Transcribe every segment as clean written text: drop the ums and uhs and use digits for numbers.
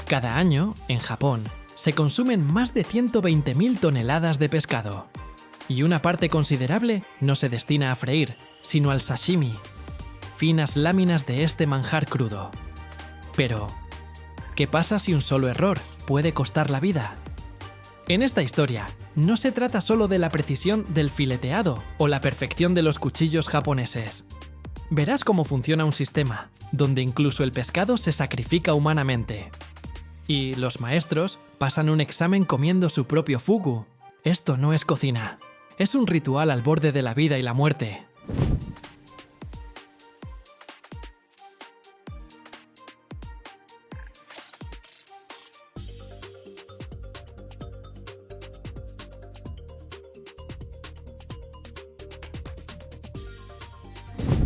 Cada año, en Japón, se consumen más de 120.000 toneladas de pescado. Y una parte considerable no se destina a freír, sino al sashimi, finas láminas de este manjar crudo. Pero, ¿qué pasa si un solo error puede costar la vida? En esta historia, no se trata solo de la precisión del fileteado o la perfección de los cuchillos japoneses. Verás cómo funciona un sistema, donde incluso el pescado se sacrifica humanamente. Y los maestros pasan un examen comiendo su propio fugu. Esto no es cocina. Es un ritual al borde de la vida y la muerte.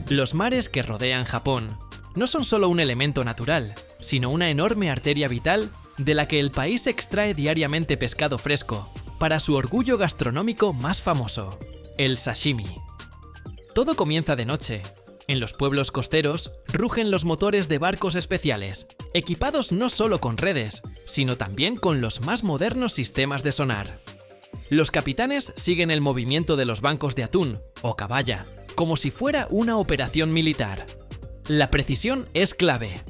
Los mares que rodean Japón no son solo un elemento natural, sino una enorme arteria vital de la que el país extrae diariamente pescado fresco para su orgullo gastronómico más famoso, el sashimi. Todo comienza de noche. En los pueblos costeros rugen los motores de barcos especiales, equipados no solo con redes, sino también con los más modernos sistemas de sonar. Los capitanes siguen el movimiento de los bancos de atún, o caballa, como si fuera una operación militar. La precisión es clave.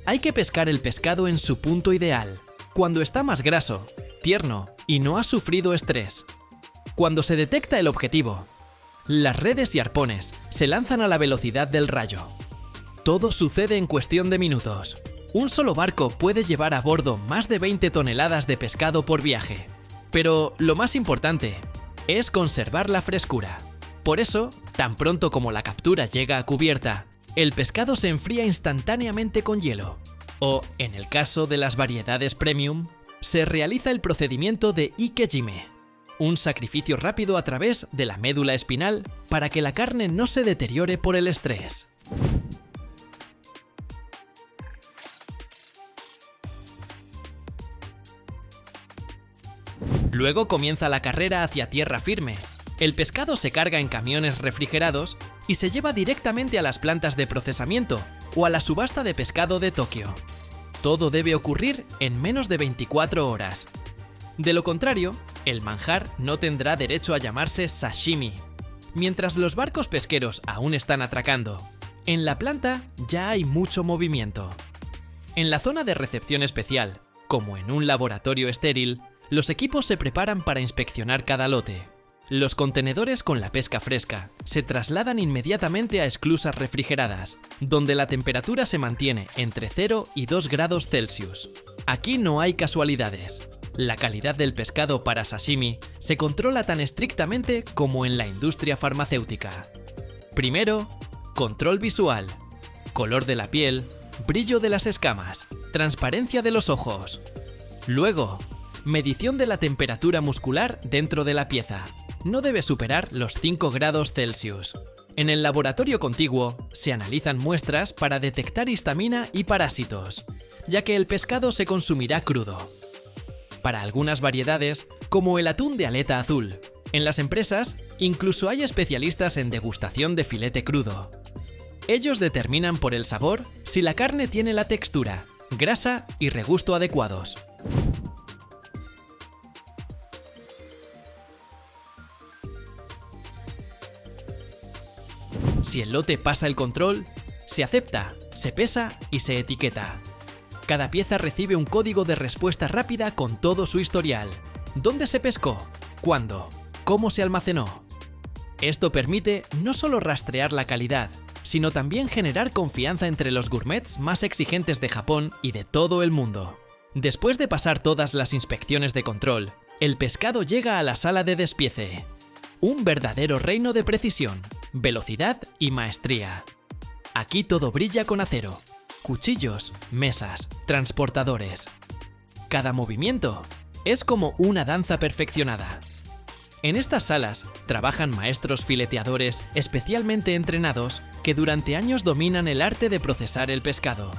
Hay que pescar el pescado en su punto ideal, cuando está más graso, tierno y no ha sufrido estrés. Cuando se detecta el objetivo, las redes y arpones se lanzan a la velocidad del rayo. Todo sucede en cuestión de minutos. Un solo barco puede llevar a bordo más de 20 toneladas de pescado por viaje. Pero lo más importante es conservar la frescura. Por eso, tan pronto como la captura llega a cubierta, el pescado se enfría instantáneamente con hielo. O, en el caso de las variedades premium, se realiza el procedimiento de ikejime, un sacrificio rápido a través de la médula espinal para que la carne no se deteriore por el estrés. Luego comienza la carrera hacia tierra firme. El pescado se carga en camiones refrigerados y se lleva directamente a las plantas de procesamiento o a la subasta de pescado de Tokio. Todo debe ocurrir en menos de 24 horas. De lo contrario, el manjar no tendrá derecho a llamarse sashimi. Mientras los barcos pesqueros aún están atracando, en la planta ya hay mucho movimiento. En la zona de recepción especial, como en un laboratorio estéril, los equipos se preparan para inspeccionar cada lote. Los contenedores con la pesca fresca se trasladan inmediatamente a esclusas refrigeradas, donde la temperatura se mantiene entre 0 y 2 grados Celsius. Aquí no hay casualidades. La calidad del pescado para sashimi se controla tan estrictamente como en la industria farmacéutica. Primero, control visual, color de la piel, brillo de las escamas, transparencia de los ojos. Luego, medición de la temperatura muscular dentro de la pieza. No debe superar los 5 grados Celsius. En el laboratorio contiguo se analizan muestras para detectar histamina y parásitos, ya que el pescado se consumirá crudo. Para algunas variedades, como el atún de aleta azul, en las empresas incluso hay especialistas en degustación de filete crudo. Ellos determinan por el sabor si la carne tiene la textura, grasa y regusto adecuados. Si el lote pasa el control, se acepta, se pesa y se etiqueta. Cada pieza recibe un código de respuesta rápida con todo su historial. ¿Dónde se pescó? ¿Cuándo? ¿Cómo se almacenó? Esto permite no solo rastrear la calidad, sino también generar confianza entre los gourmets más exigentes de Japón y de todo el mundo. Después de pasar todas las inspecciones de control, el pescado llega a la sala de despiece. Un verdadero reino de precisión, velocidad y maestría. Aquí todo brilla con acero. Cuchillos, mesas, transportadores. Cada movimiento es como una danza perfeccionada. En estas salas trabajan maestros fileteadores especialmente entrenados que durante años dominan el arte de procesar el pescado.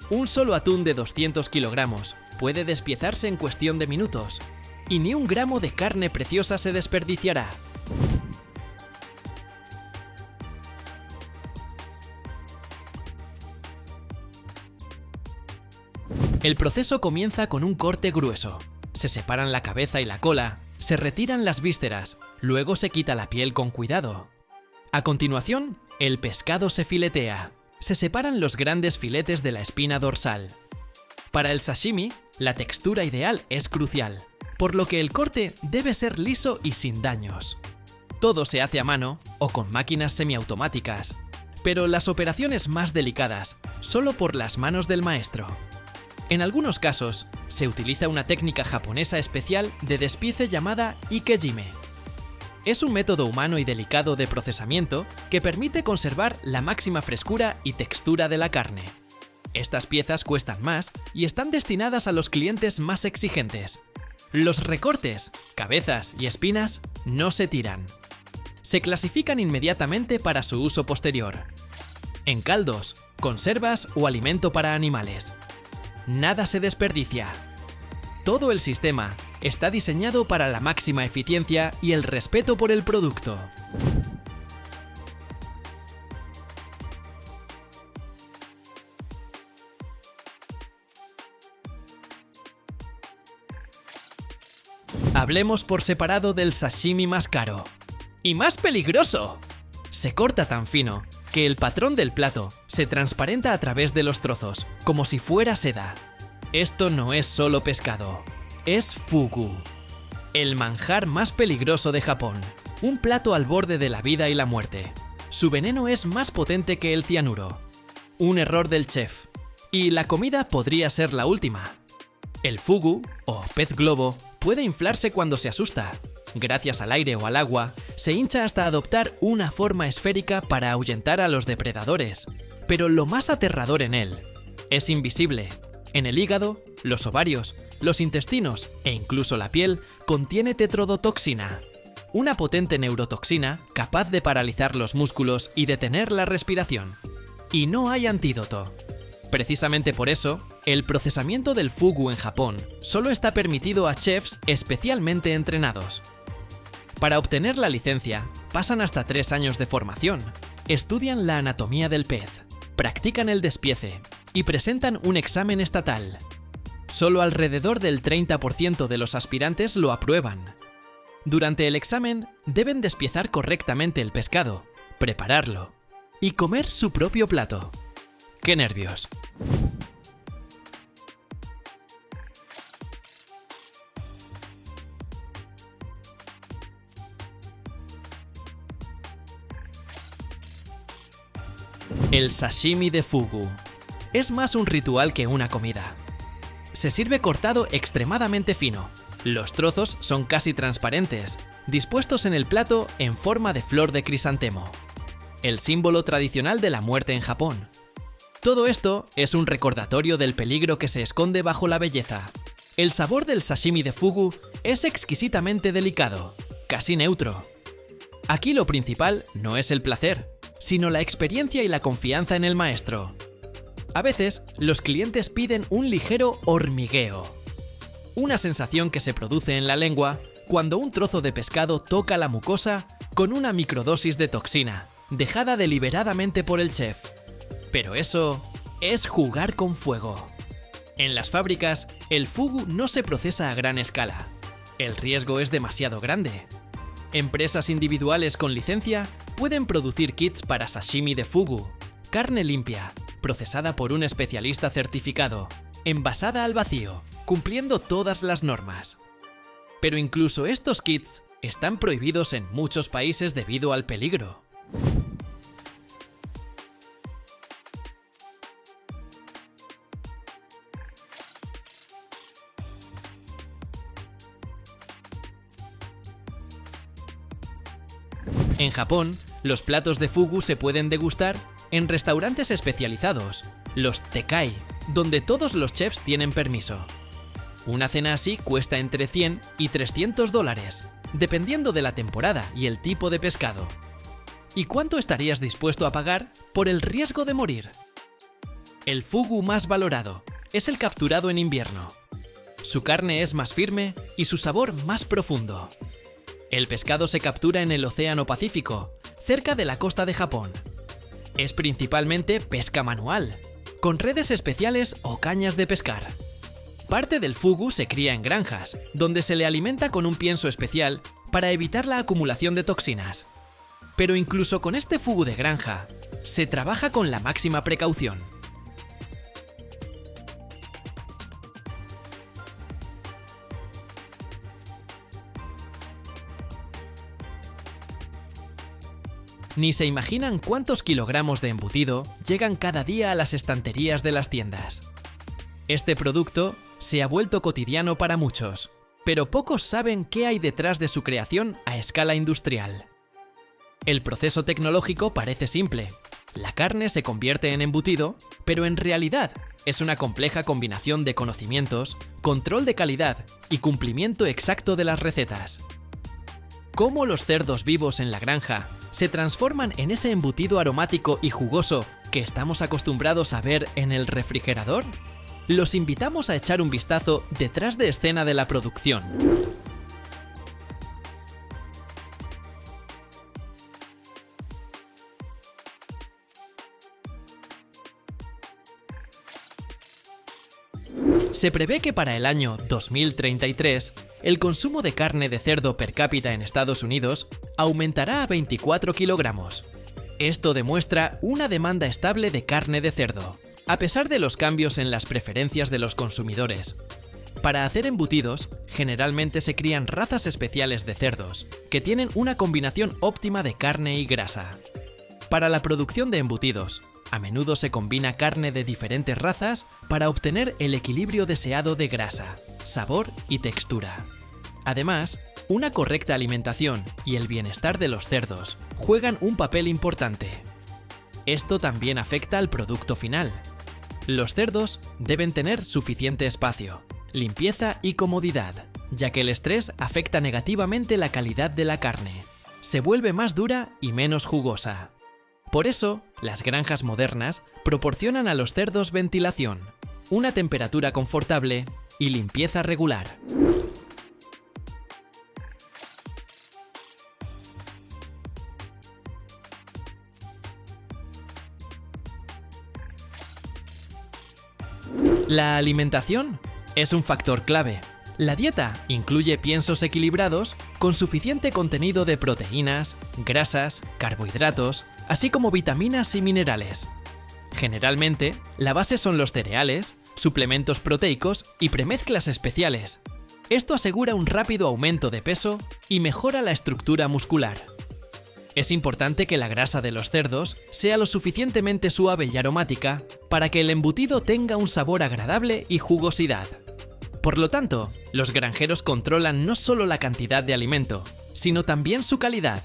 Un solo atún de 200 kilogramos puede despiezarse en cuestión de minutos, y ni un gramo de carne preciosa se desperdiciará. El proceso comienza con un corte grueso. Se separan la cabeza y la cola, se retiran las vísceras, luego se quita la piel con cuidado. A continuación, el pescado se filetea. Se separan los grandes filetes de la espina dorsal. Para el sashimi, la textura ideal es crucial, por lo que el corte debe ser liso y sin daños. Todo se hace a mano o con máquinas semiautomáticas, pero las operaciones más delicadas, solo por las manos del maestro. En algunos casos, se utiliza una técnica japonesa especial de despiece llamada ikejime. Es un método humano y delicado de procesamiento que permite conservar la máxima frescura y textura de la carne. Estas piezas cuestan más y están destinadas a los clientes más exigentes. Los recortes, cabezas y espinas no se tiran. Se clasifican inmediatamente para su uso posterior. En caldos, conservas o alimento para animales. Nada se desperdicia. Todo el sistema está diseñado para la máxima eficiencia y el respeto por el producto. Hablemos por separado del sashimi más caro. ¡Y más peligroso! Se corta tan fino que el patrón del plato se transparenta a través de los trozos, como si fuera seda. Esto no es solo pescado, es fugu, el manjar más peligroso de Japón. Un plato al borde de la vida y la muerte. Su veneno es más potente que el cianuro. Un error del chef. Y la comida podría ser la última. El fugu, o pez globo, puede inflarse cuando se asusta. Gracias al aire o al agua, se hincha hasta adoptar una forma esférica para ahuyentar a los depredadores. Pero lo más aterrador en él es invisible. En el hígado, los ovarios, los intestinos e incluso la piel contiene tetrodotoxina, una potente neurotoxina capaz de paralizar los músculos y detener la respiración. Y no hay antídoto. Precisamente por eso, el procesamiento del fugu en Japón solo está permitido a chefs especialmente entrenados. Para obtener la licencia, pasan hasta 3 años de formación, estudian la anatomía del pez, practican el despiece y presentan un examen estatal. Solo alrededor del 30% de los aspirantes lo aprueban. Durante el examen, deben despiezar correctamente el pescado, prepararlo y comer su propio plato. ¡Qué nervios! El sashimi de fugu es más un ritual que una comida. Se sirve cortado extremadamente fino. Los trozos son casi transparentes, dispuestos en el plato en forma de flor de crisantemo, el símbolo tradicional de la muerte en Japón. Todo esto es un recordatorio del peligro que se esconde bajo la belleza. El sabor del sashimi de fugu es exquisitamente delicado, casi neutro. Aquí lo principal no es el placer, sino la experiencia y la confianza en el maestro. A veces, los clientes piden un ligero hormigueo, una sensación que se produce en la lengua cuando un trozo de pescado toca la mucosa con una microdosis de toxina, dejada deliberadamente por el chef. Pero eso es jugar con fuego. En las fábricas, el fugu no se procesa a gran escala. El riesgo es demasiado grande. Empresas individuales con licencia pueden producir kits para sashimi de fugu, carne limpia, procesada por un especialista certificado, envasada al vacío, cumpliendo todas las normas. Pero incluso estos kits están prohibidos en muchos países debido al peligro. En Japón, los platos de fugu se pueden degustar en restaurantes especializados, los tekai, donde todos los chefs tienen permiso. Una cena así cuesta entre 100 y 300 dólares, dependiendo de la temporada y el tipo de pescado. ¿Y cuánto estarías dispuesto a pagar por el riesgo de morir? El fugu más valorado es el capturado en invierno. Su carne es más firme y su sabor más profundo. El pescado se captura en el Océano Pacífico, cerca de la costa de Japón. Es principalmente pesca manual, con redes especiales o cañas de pescar. Parte del fugu se cría en granjas, donde se le alimenta con un pienso especial para evitar la acumulación de toxinas. Pero incluso con este fugu de granja, se trabaja con la máxima precaución. Ni se imaginan cuántos kilogramos de embutido llegan cada día a las estanterías de las tiendas. Este producto se ha vuelto cotidiano para muchos, pero pocos saben qué hay detrás de su creación a escala industrial. El proceso tecnológico parece simple. La carne se convierte en embutido, pero en realidad es una compleja combinación de conocimientos, control de calidad y cumplimiento exacto de las recetas. ¿Cómo los cerdos vivos en la granja se transforman en ese embutido aromático y jugoso que estamos acostumbrados a ver en el refrigerador? Los invitamos a echar un vistazo detrás de escena de la producción. Se prevé que para el año 2033, el consumo de carne de cerdo per cápita en Estados Unidos aumentará a 24 kilogramos. Esto demuestra una demanda estable de carne de cerdo, a pesar de los cambios en las preferencias de los consumidores. Para hacer embutidos, generalmente se crían razas especiales de cerdos, que tienen una combinación óptima de carne y grasa. Para la producción de embutidos, a menudo se combina carne de diferentes razas para obtener el equilibrio deseado de grasa, sabor y textura. Además, una correcta alimentación y el bienestar de los cerdos juegan un papel importante. Esto también afecta al producto final. Los cerdos deben tener suficiente espacio, limpieza y comodidad, ya que el estrés afecta negativamente la calidad de la carne. Se vuelve más dura y menos jugosa. Por eso, las granjas modernas proporcionan a los cerdos ventilación, una temperatura confortable y limpieza regular. La alimentación es un factor clave. La dieta incluye piensos equilibrados con suficiente contenido de proteínas, grasas, carbohidratos, así como vitaminas y minerales. Generalmente, la base son los cereales, suplementos proteicos y premezclas especiales. Esto asegura un rápido aumento de peso y mejora la estructura muscular. Es importante que la grasa de los cerdos sea lo suficientemente suave y aromática para que el embutido tenga un sabor agradable y jugosidad. Por lo tanto, los granjeros controlan no solo la cantidad de alimento, sino también su calidad.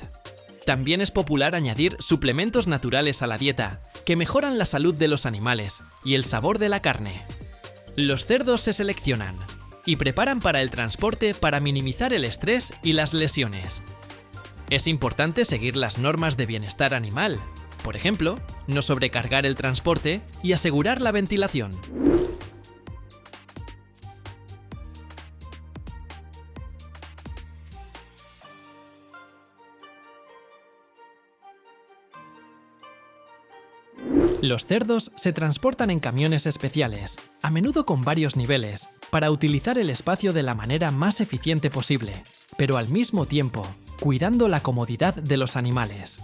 También es popular añadir suplementos naturales a la dieta, que mejoran la salud de los animales y el sabor de la carne. Los cerdos se seleccionan y preparan para el transporte para minimizar el estrés y las lesiones. Es importante seguir las normas de bienestar animal, por ejemplo, no sobrecargar el transporte y asegurar la ventilación. Los cerdos se transportan en camiones especiales, a menudo con varios niveles, para utilizar el espacio de la manera más eficiente posible, pero al mismo tiempo, cuidando la comodidad de los animales.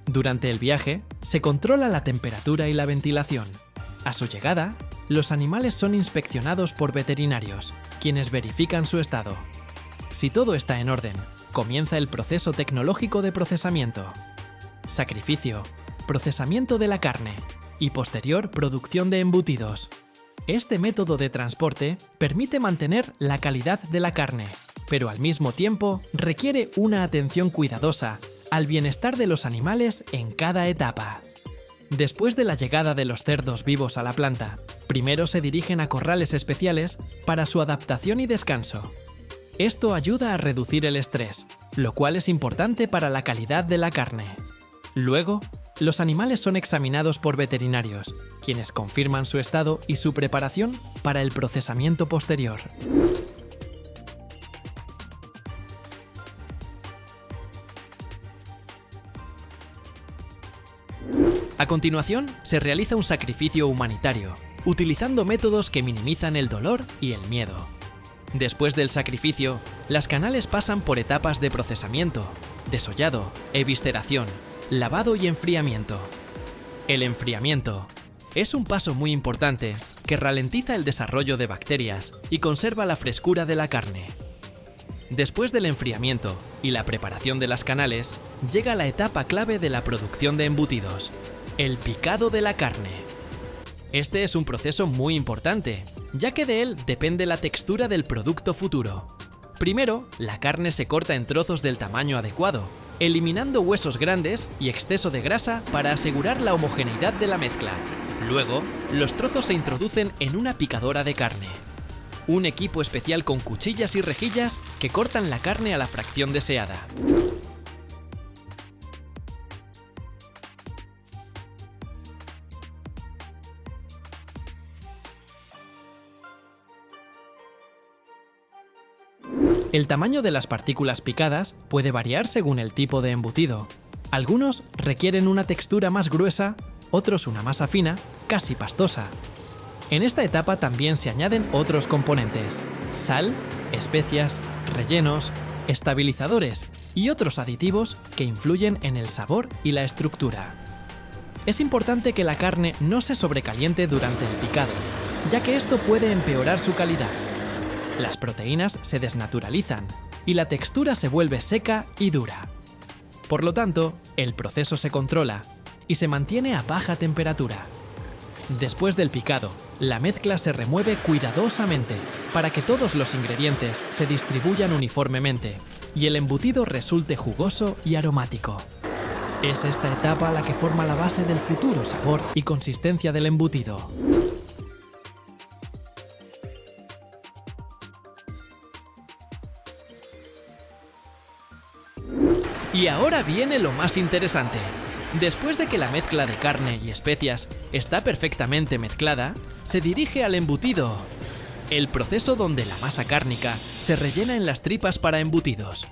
Durante el viaje, se controla la temperatura y la ventilación. A su llegada, los animales son inspeccionados por veterinarios, quienes verifican su estado. Si todo está en orden, comienza el proceso tecnológico de procesamiento. Sacrificio, procesamiento de la carne y posterior producción de embutidos. Este método de transporte permite mantener la calidad de la carne, pero al mismo tiempo requiere una atención cuidadosa al bienestar de los animales en cada etapa. Después de la llegada de los cerdos vivos a la planta, primero se dirigen a corrales especiales para su adaptación y descanso. Esto ayuda a reducir el estrés, lo cual es importante para la calidad de la carne. Luego, los animales son examinados por veterinarios, quienes confirman su estado y su preparación para el procesamiento posterior. A continuación, se realiza un sacrificio humanitario, utilizando métodos que minimizan el dolor y el miedo. Después del sacrificio, las canales pasan por etapas de procesamiento, desollado, evisceración, lavado y enfriamiento. El enfriamiento es un paso muy importante que ralentiza el desarrollo de bacterias y conserva la frescura de la carne. Después del enfriamiento y la preparación de las canales, llega la etapa clave de la producción de embutidos, el picado de la carne. Este es un proceso muy importante, ya que de él depende la textura del producto futuro. Primero, la carne se corta en trozos del tamaño adecuado, eliminando huesos grandes y exceso de grasa para asegurar la homogeneidad de la mezcla. Luego, los trozos se introducen en una picadora de carne. Un equipo especial con cuchillas y rejillas que cortan la carne a la fracción deseada. El tamaño de las partículas picadas puede variar según el tipo de embutido. Algunos requieren una textura más gruesa, otros una masa fina, casi pastosa. En esta etapa también se añaden otros componentes: sal, especias, rellenos, estabilizadores y otros aditivos que influyen en el sabor y la estructura. Es importante que la carne no se sobrecaliente durante el picado, ya que esto puede empeorar su calidad. Las proteínas se desnaturalizan y la textura se vuelve seca y dura. Por lo tanto, el proceso se controla y se mantiene a baja temperatura. Después del picado, la mezcla se remueve cuidadosamente para que todos los ingredientes se distribuyan uniformemente y el embutido resulte jugoso y aromático. Es esta etapa la que forma la base del futuro sabor y consistencia del embutido. Y ahora viene lo más interesante. Después de que la mezcla de carne y especias está perfectamente mezclada, se dirige al embutido, el proceso donde la masa cárnica se rellena en las tripas para embutidos.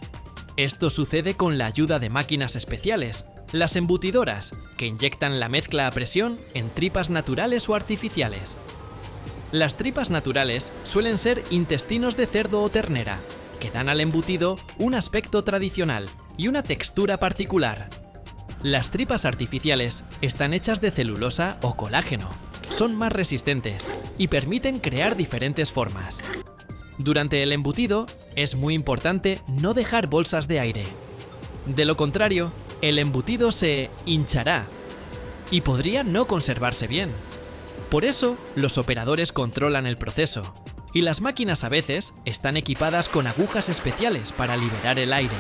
Esto sucede con la ayuda de máquinas especiales, las embutidoras, que inyectan la mezcla a presión en tripas naturales o artificiales. Las tripas naturales suelen ser intestinos de cerdo o ternera, que dan al embutido un aspecto tradicional y una textura particular. Las tripas artificiales están hechas de celulosa o colágeno, son más resistentes y permiten crear diferentes formas. Durante el embutido es muy importante no dejar bolsas de aire. De lo contrario, el embutido se hinchará y podría no conservarse bien. Por eso, los operadores controlan el proceso, y las máquinas a veces están equipadas con agujas especiales para liberar el aire.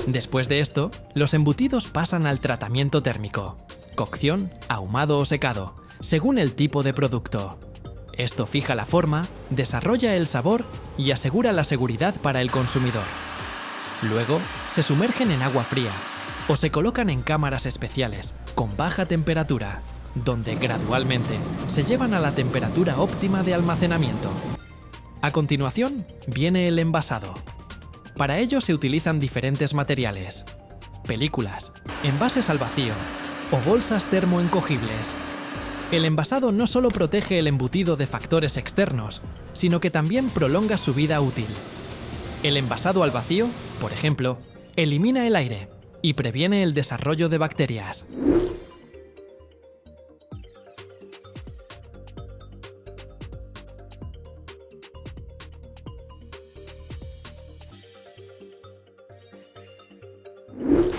Después de esto, los embutidos pasan al tratamiento térmico, cocción, ahumado o secado, según el tipo de producto. Esto fija la forma, desarrolla el sabor y asegura la seguridad para el consumidor. Luego, se sumergen en agua fría o se colocan en cámaras especiales con baja temperatura, donde gradualmente se llevan a la temperatura óptima de almacenamiento. A continuación, viene el envasado. Para ello se utilizan diferentes materiales: películas, envases al vacío o bolsas termoencogibles. El envasado no solo protege el embutido de factores externos, sino que también prolonga su vida útil. El envasado al vacío, por ejemplo, elimina el aire y previene el desarrollo de bacterias.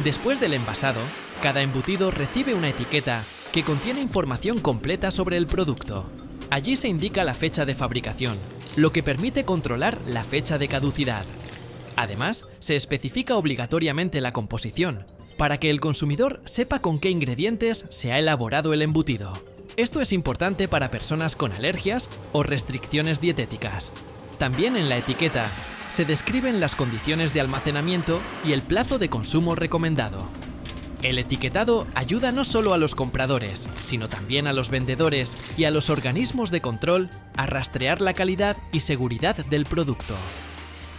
Después del envasado, cada embutido recibe una etiqueta que contiene información completa sobre el producto. Allí se indica la fecha de fabricación, lo que permite controlar la fecha de caducidad. Además, se especifica obligatoriamente la composición, para que el consumidor sepa con qué ingredientes se ha elaborado el embutido. Esto es importante para personas con alergias o restricciones dietéticas. También en la etiqueta se describen las condiciones de almacenamiento y el plazo de consumo recomendado. El etiquetado ayuda no solo a los compradores, sino también a los vendedores y a los organismos de control a rastrear la calidad y seguridad del producto.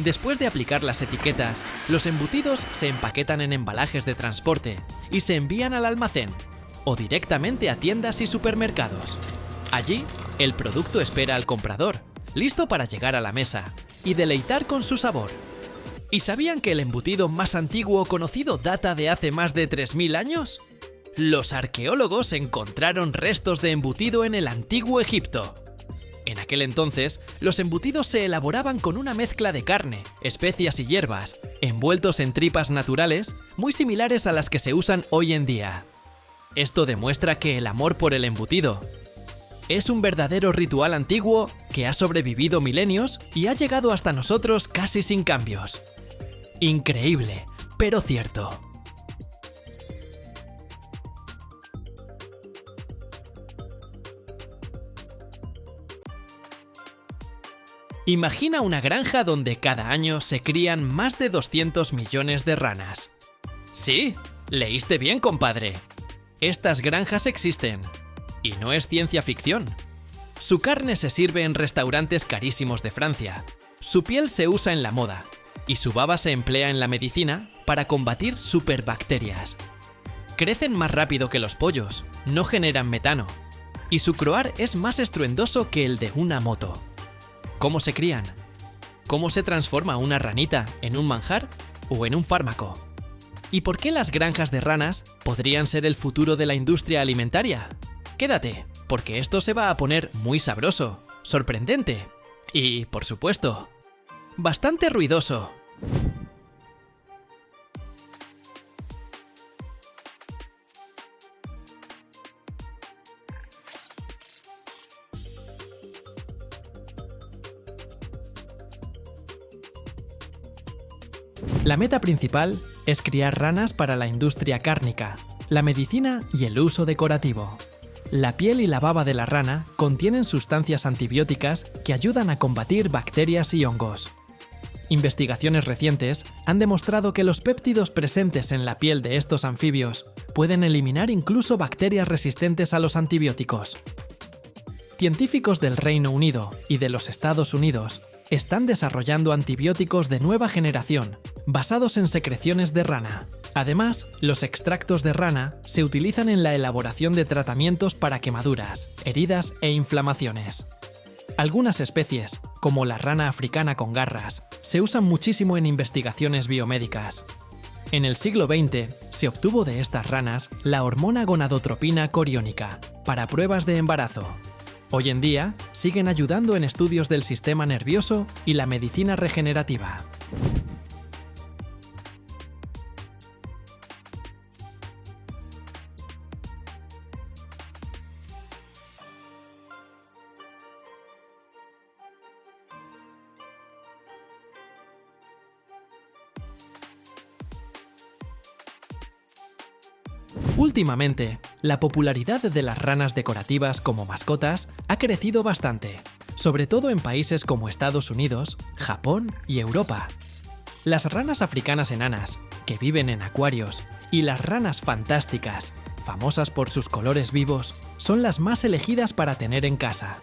Después de aplicar las etiquetas, los embutidos se empaquetan en embalajes de transporte y se envían al almacén o directamente a tiendas y supermercados. Allí, el producto espera al comprador, listo para llegar a la mesa y deleitar con su sabor. ¿Y sabían que el embutido más antiguo conocido data de hace más de 3000 años? Los arqueólogos encontraron restos de embutido en el antiguo Egipto. En aquel entonces, los embutidos se elaboraban con una mezcla de carne, especias y hierbas, envueltos en tripas naturales, muy similares a las que se usan hoy en día. Esto demuestra que el amor por el embutido es un verdadero ritual antiguo que ha sobrevivido milenios y ha llegado hasta nosotros casi sin cambios. Increíble, pero cierto. Imagina una granja donde cada año se crían más de 200 millones de ranas. Sí, leíste bien, compadre. Estas granjas existen. Y no es ciencia ficción. Su carne se sirve en restaurantes carísimos de Francia. Su piel se usa en la moda. Y su baba se emplea en la medicina para combatir superbacterias. Crecen más rápido que los pollos, no generan metano. Y su croar es más estruendoso que el de una moto. ¿Cómo se crían? ¿Cómo se transforma una ranita en un manjar o en un fármaco? ¿Y por qué las granjas de ranas podrían ser el futuro de la industria alimentaria? Quédate, porque esto se va a poner muy sabroso, sorprendente y, por supuesto, bastante ruidoso. La meta principal es criar ranas para la industria cárnica, la medicina y el uso decorativo. La piel y la baba de la rana contienen sustancias antibióticas que ayudan a combatir bacterias y hongos. Investigaciones recientes han demostrado que los péptidos presentes en la piel de estos anfibios pueden eliminar incluso bacterias resistentes a los antibióticos. Científicos del Reino Unido y de los Estados Unidos están desarrollando antibióticos de nueva generación, basados en secreciones de rana. Además, los extractos de rana se utilizan en la elaboración de tratamientos para quemaduras, heridas e inflamaciones. Algunas especies, como la rana africana con garras, se usan muchísimo en investigaciones biomédicas. En el siglo XX se obtuvo de estas ranas la hormona gonadotropina coriónica para pruebas de embarazo. Hoy en día siguen ayudando en estudios del sistema nervioso y la medicina regenerativa. Últimamente, la popularidad de las ranas decorativas como mascotas ha crecido bastante, sobre todo en países como Estados Unidos, Japón y Europa. Las ranas africanas enanas, que viven en acuarios, y las ranas fantásticas, famosas por sus colores vivos, son las más elegidas para tener en casa.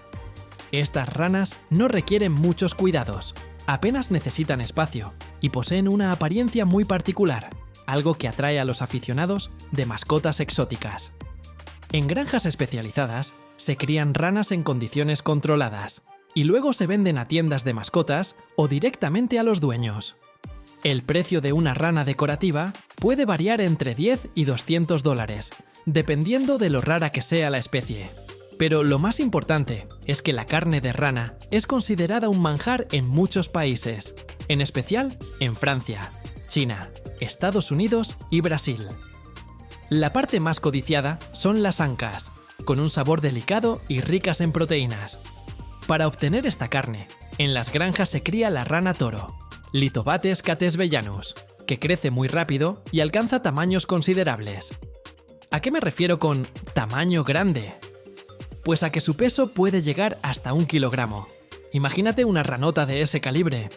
Estas ranas no requieren muchos cuidados, apenas necesitan espacio y poseen una apariencia muy particular, algo que atrae a los aficionados de mascotas exóticas. En granjas especializadas se crían ranas en condiciones controladas y luego se venden a tiendas de mascotas o directamente a los dueños. El precio de una rana decorativa puede variar entre $10 y $200, dependiendo de lo rara que sea la especie. Pero lo más importante es que la carne de rana es considerada un manjar en muchos países, en especial en Francia, China, Estados Unidos y Brasil. La parte más codiciada son las ancas, con un sabor delicado y ricas en proteínas. Para obtener esta carne, en las granjas se cría la rana toro, Lithobates catesbellanus, que crece muy rápido y alcanza tamaños considerables. ¿A qué me refiero con tamaño grande? Pues a que su peso puede llegar hasta 1 kilogramo. Imagínate una ranota de ese calibre.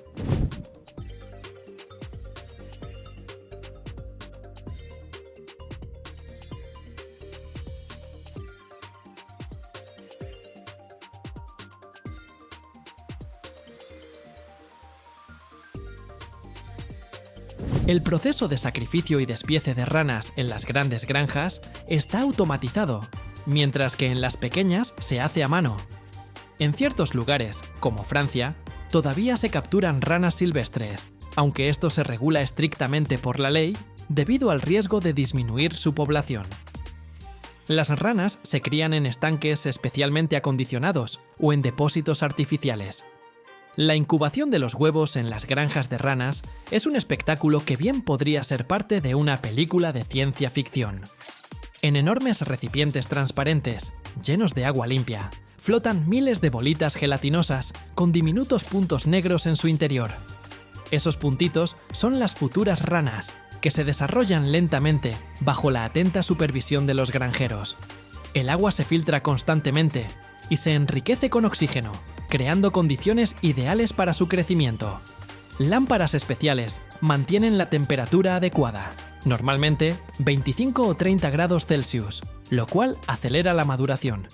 El proceso de sacrificio y despiece de ranas en las grandes granjas está automatizado, mientras que en las pequeñas se hace a mano. En ciertos lugares, como Francia, todavía se capturan ranas silvestres, aunque esto se regula estrictamente por la ley debido al riesgo de disminuir su población. Las ranas se crían en estanques especialmente acondicionados o en depósitos artificiales. La incubación de los huevos en las granjas de ranas es un espectáculo que bien podría ser parte de una película de ciencia ficción. En enormes recipientes transparentes, llenos de agua limpia, flotan miles de bolitas gelatinosas con diminutos puntos negros en su interior. Esos puntitos son las futuras ranas, que se desarrollan lentamente bajo la atenta supervisión de los granjeros. El agua se filtra constantemente y se enriquece con oxígeno, creando condiciones ideales para su crecimiento. Lámparas especiales mantienen la temperatura adecuada, normalmente 25 o 30 grados Celsius, lo cual acelera la maduración.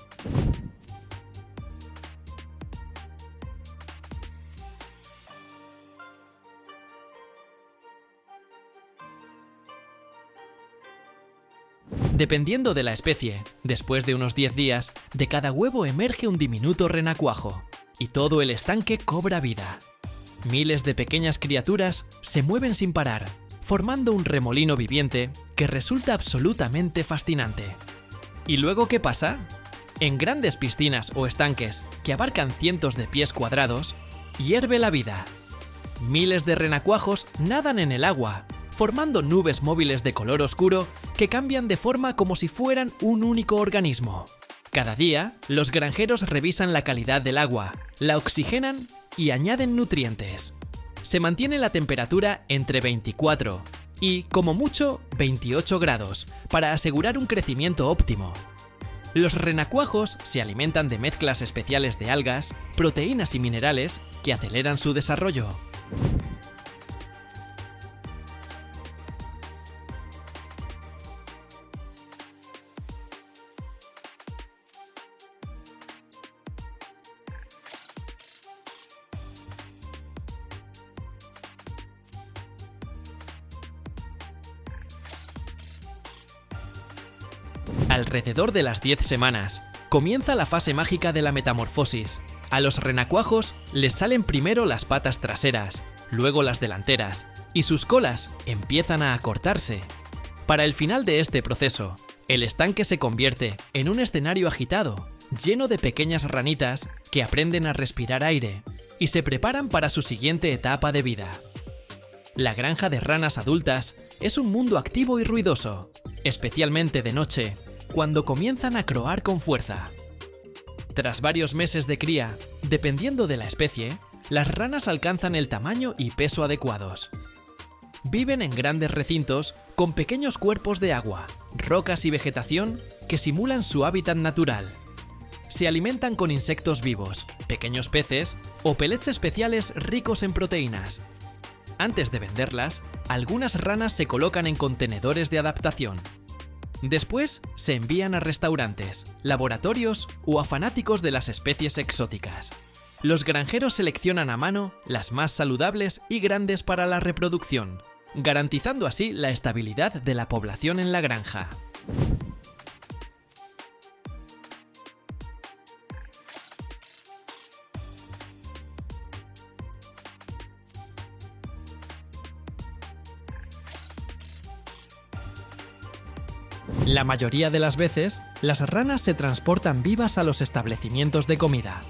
Dependiendo de la especie, después de unos 10 días, de cada huevo emerge un diminuto renacuajo, y todo el estanque cobra vida. Miles de pequeñas criaturas se mueven sin parar, formando un remolino viviente que resulta absolutamente fascinante. ¿Y luego qué pasa? En grandes piscinas o estanques que abarcan cientos de pies cuadrados, hierve la vida. Miles de renacuajos nadan en el agua, formando nubes móviles de color oscuro que cambian de forma como si fueran un único organismo. Cada día, los granjeros revisan la calidad del agua, la oxigenan y añaden nutrientes. Se mantiene la temperatura entre 24 y, como mucho, 28 grados para asegurar un crecimiento óptimo. Los renacuajos se alimentan de mezclas especiales de algas, proteínas y minerales que aceleran su desarrollo. Alrededor de las 10 semanas, comienza la fase mágica de la metamorfosis. A los renacuajos les salen primero las patas traseras, luego las delanteras, y sus colas empiezan a acortarse. Para el final de este proceso, el estanque se convierte en un escenario agitado, lleno de pequeñas ranitas que aprenden a respirar aire y se preparan para su siguiente etapa de vida. La granja de ranas adultas es un mundo activo y ruidoso, especialmente de noche, cuando comienzan a croar con fuerza. Tras varios meses de cría, dependiendo de la especie, las ranas alcanzan el tamaño y peso adecuados. Viven en grandes recintos con pequeños cuerpos de agua, rocas y vegetación que simulan su hábitat natural. Se alimentan con insectos vivos, pequeños peces o pellets especiales ricos en proteínas. Antes de venderlas, algunas ranas se colocan en contenedores de adaptación. Después se envían a restaurantes, laboratorios o a fanáticos de las especies exóticas. Los granjeros seleccionan a mano las más saludables y grandes para la reproducción, garantizando así la estabilidad de la población en la granja. La mayoría de las veces, las ranas se transportan vivas a los establecimientos de comida.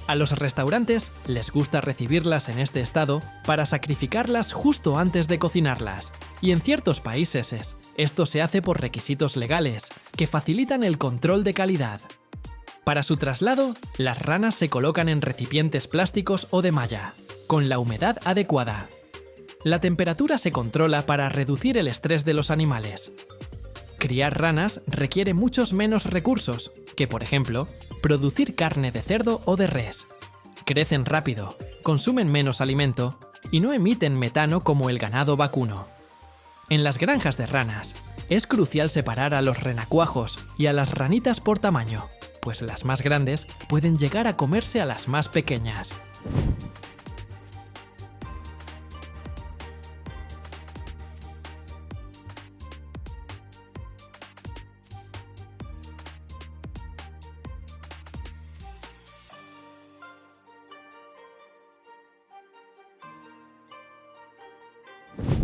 A los restaurantes les gusta recibirlas en este estado para sacrificarlas justo antes de cocinarlas, y en ciertos países esto se hace por requisitos legales que facilitan el control de calidad. Para su traslado, las ranas se colocan en recipientes plásticos o de malla, con la humedad adecuada. La temperatura se controla para reducir el estrés de los animales. Criar ranas requiere muchos menos recursos que, por ejemplo, producir carne de cerdo o de res. Crecen rápido, consumen menos alimento y no emiten metano como el ganado vacuno. En las granjas de ranas, es crucial separar a los renacuajos y a las ranitas por tamaño, pues las más grandes pueden llegar a comerse a las más pequeñas.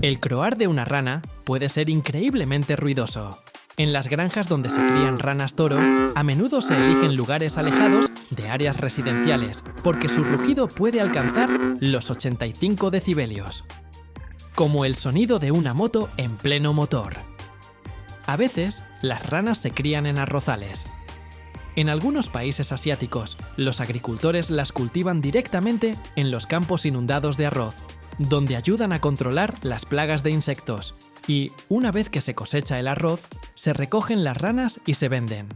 El croar de una rana puede ser increíblemente ruidoso. En las granjas donde se crían ranas toro, a menudo se eligen lugares alejados de áreas residenciales, porque su rugido puede alcanzar los 85 decibelios. Como el sonido de una moto en pleno motor. A veces, las ranas se crían en arrozales. En algunos países asiáticos, los agricultores las cultivan directamente en los campos inundados de arroz, donde ayudan a controlar las plagas de insectos. Y, una vez que se cosecha el arroz, se recogen las ranas y se venden.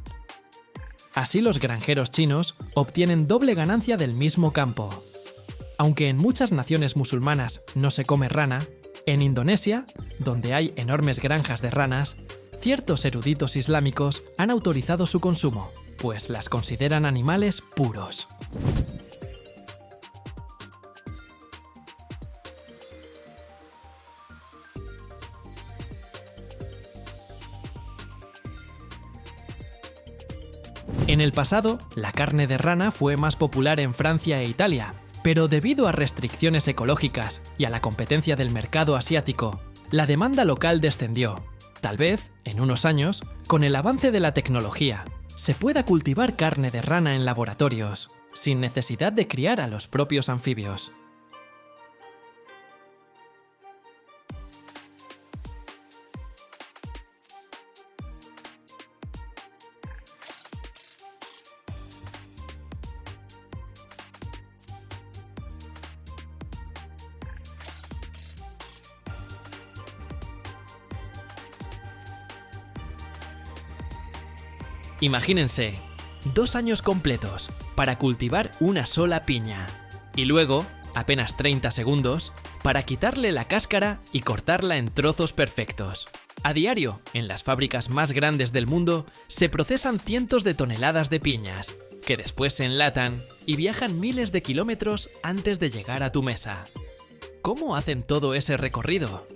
Así los granjeros chinos obtienen doble ganancia del mismo campo. Aunque en muchas naciones musulmanas no se come rana, en Indonesia, donde hay enormes granjas de ranas, ciertos eruditos islámicos han autorizado su consumo, pues las consideran animales puros. En el pasado, la carne de rana fue más popular en Francia e Italia, pero debido a restricciones ecológicas y a la competencia del mercado asiático, la demanda local descendió. Tal vez, en unos años, con el avance de la tecnología, se pueda cultivar carne de rana en laboratorios, sin necesidad de criar a los propios anfibios. Imagínense, 2 años completos para cultivar una sola piña. Y luego, apenas 30 segundos, para quitarle la cáscara y cortarla en trozos perfectos. A diario, en las fábricas más grandes del mundo, se procesan cientos de toneladas de piñas, que después se enlatan y viajan miles de kilómetros antes de llegar a tu mesa. ¿Cómo hacen todo ese recorrido?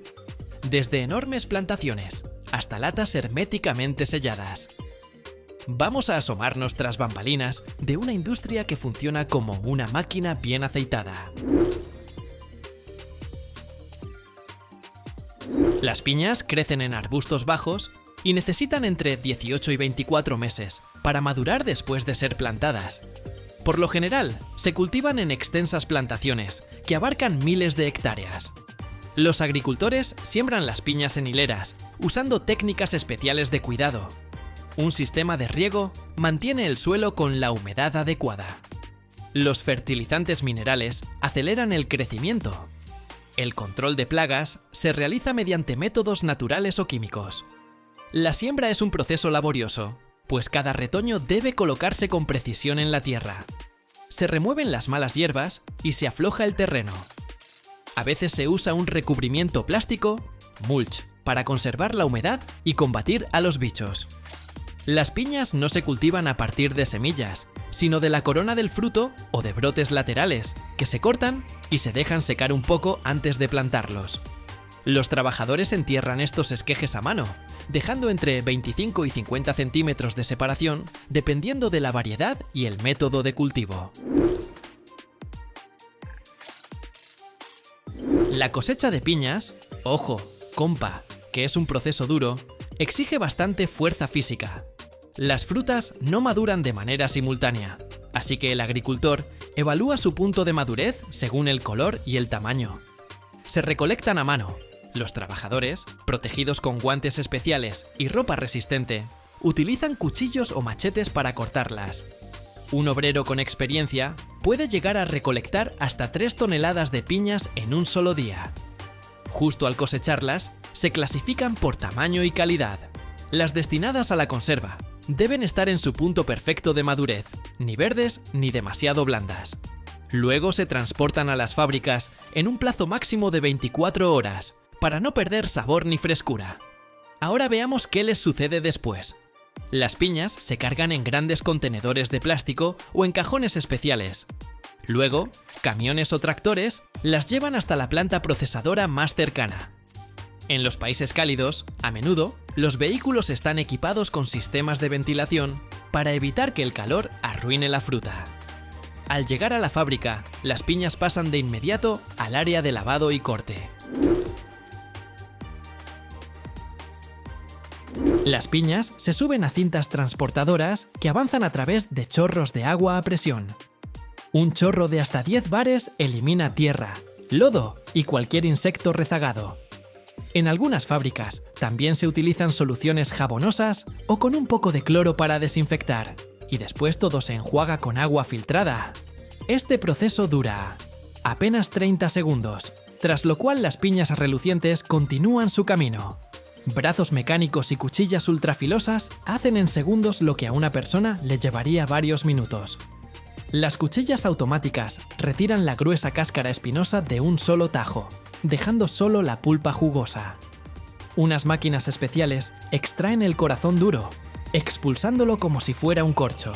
Desde enormes plantaciones hasta latas herméticamente selladas. Vamos a asomarnos tras bambalinas de una industria que funciona como una máquina bien aceitada. Las piñas crecen en arbustos bajos y necesitan entre 18 y 24 meses para madurar después de ser plantadas. Por lo general, se cultivan en extensas plantaciones que abarcan miles de hectáreas. Los agricultores siembran las piñas en hileras, usando técnicas especiales de cuidado. Un sistema de riego mantiene el suelo con la humedad adecuada. Los fertilizantes minerales aceleran el crecimiento. El control de plagas se realiza mediante métodos naturales o químicos. La siembra es un proceso laborioso, pues cada retoño debe colocarse con precisión en la tierra. Se remueven las malas hierbas y se afloja el terreno. A veces se usa un recubrimiento plástico, mulch, para conservar la humedad y combatir a los bichos. Las piñas no se cultivan a partir de semillas, sino de la corona del fruto o de brotes laterales, que se cortan y se dejan secar un poco antes de plantarlos. Los trabajadores entierran estos esquejes a mano, dejando entre 25 y 50 centímetros de separación, dependiendo de la variedad y el método de cultivo. La cosecha de piñas, ojo, compa, que es un proceso duro, exige bastante fuerza física. Las frutas no maduran de manera simultánea, así que el agricultor evalúa su punto de madurez según el color y el tamaño. Se recolectan a mano. Los trabajadores, protegidos con guantes especiales y ropa resistente, utilizan cuchillos o machetes para cortarlas. Un obrero con experiencia puede llegar a recolectar hasta 3 toneladas de piñas en un solo día. Justo al cosecharlas, se clasifican por tamaño y calidad. Las destinadas a la conserva deben estar en su punto perfecto de madurez, ni verdes ni demasiado blandas. Luego se transportan a las fábricas en un plazo máximo de 24 horas, para no perder sabor ni frescura. Ahora veamos qué les sucede después. Las piñas se cargan en grandes contenedores de plástico o en cajones especiales. Luego, camiones o tractores las llevan hasta la planta procesadora más cercana. En los países cálidos, a menudo, los vehículos están equipados con sistemas de ventilación para evitar que el calor arruine la fruta. Al llegar a la fábrica, las piñas pasan de inmediato al área de lavado y corte. Las piñas se suben a cintas transportadoras que avanzan a través de chorros de agua a presión. Un chorro de hasta 10 bares elimina tierra, lodo y cualquier insecto rezagado. En algunas fábricas también se utilizan soluciones jabonosas o con un poco de cloro para desinfectar, y después todo se enjuaga con agua filtrada. Este proceso dura apenas 30 segundos, tras lo cual las piñas relucientes continúan su camino. Brazos mecánicos y cuchillas ultrafilosas hacen en segundos lo que a una persona le llevaría varios minutos. Las cuchillas automáticas retiran la gruesa cáscara espinosa de un solo tajo, dejando solo la pulpa jugosa. Unas máquinas especiales extraen el corazón duro, expulsándolo como si fuera un corcho.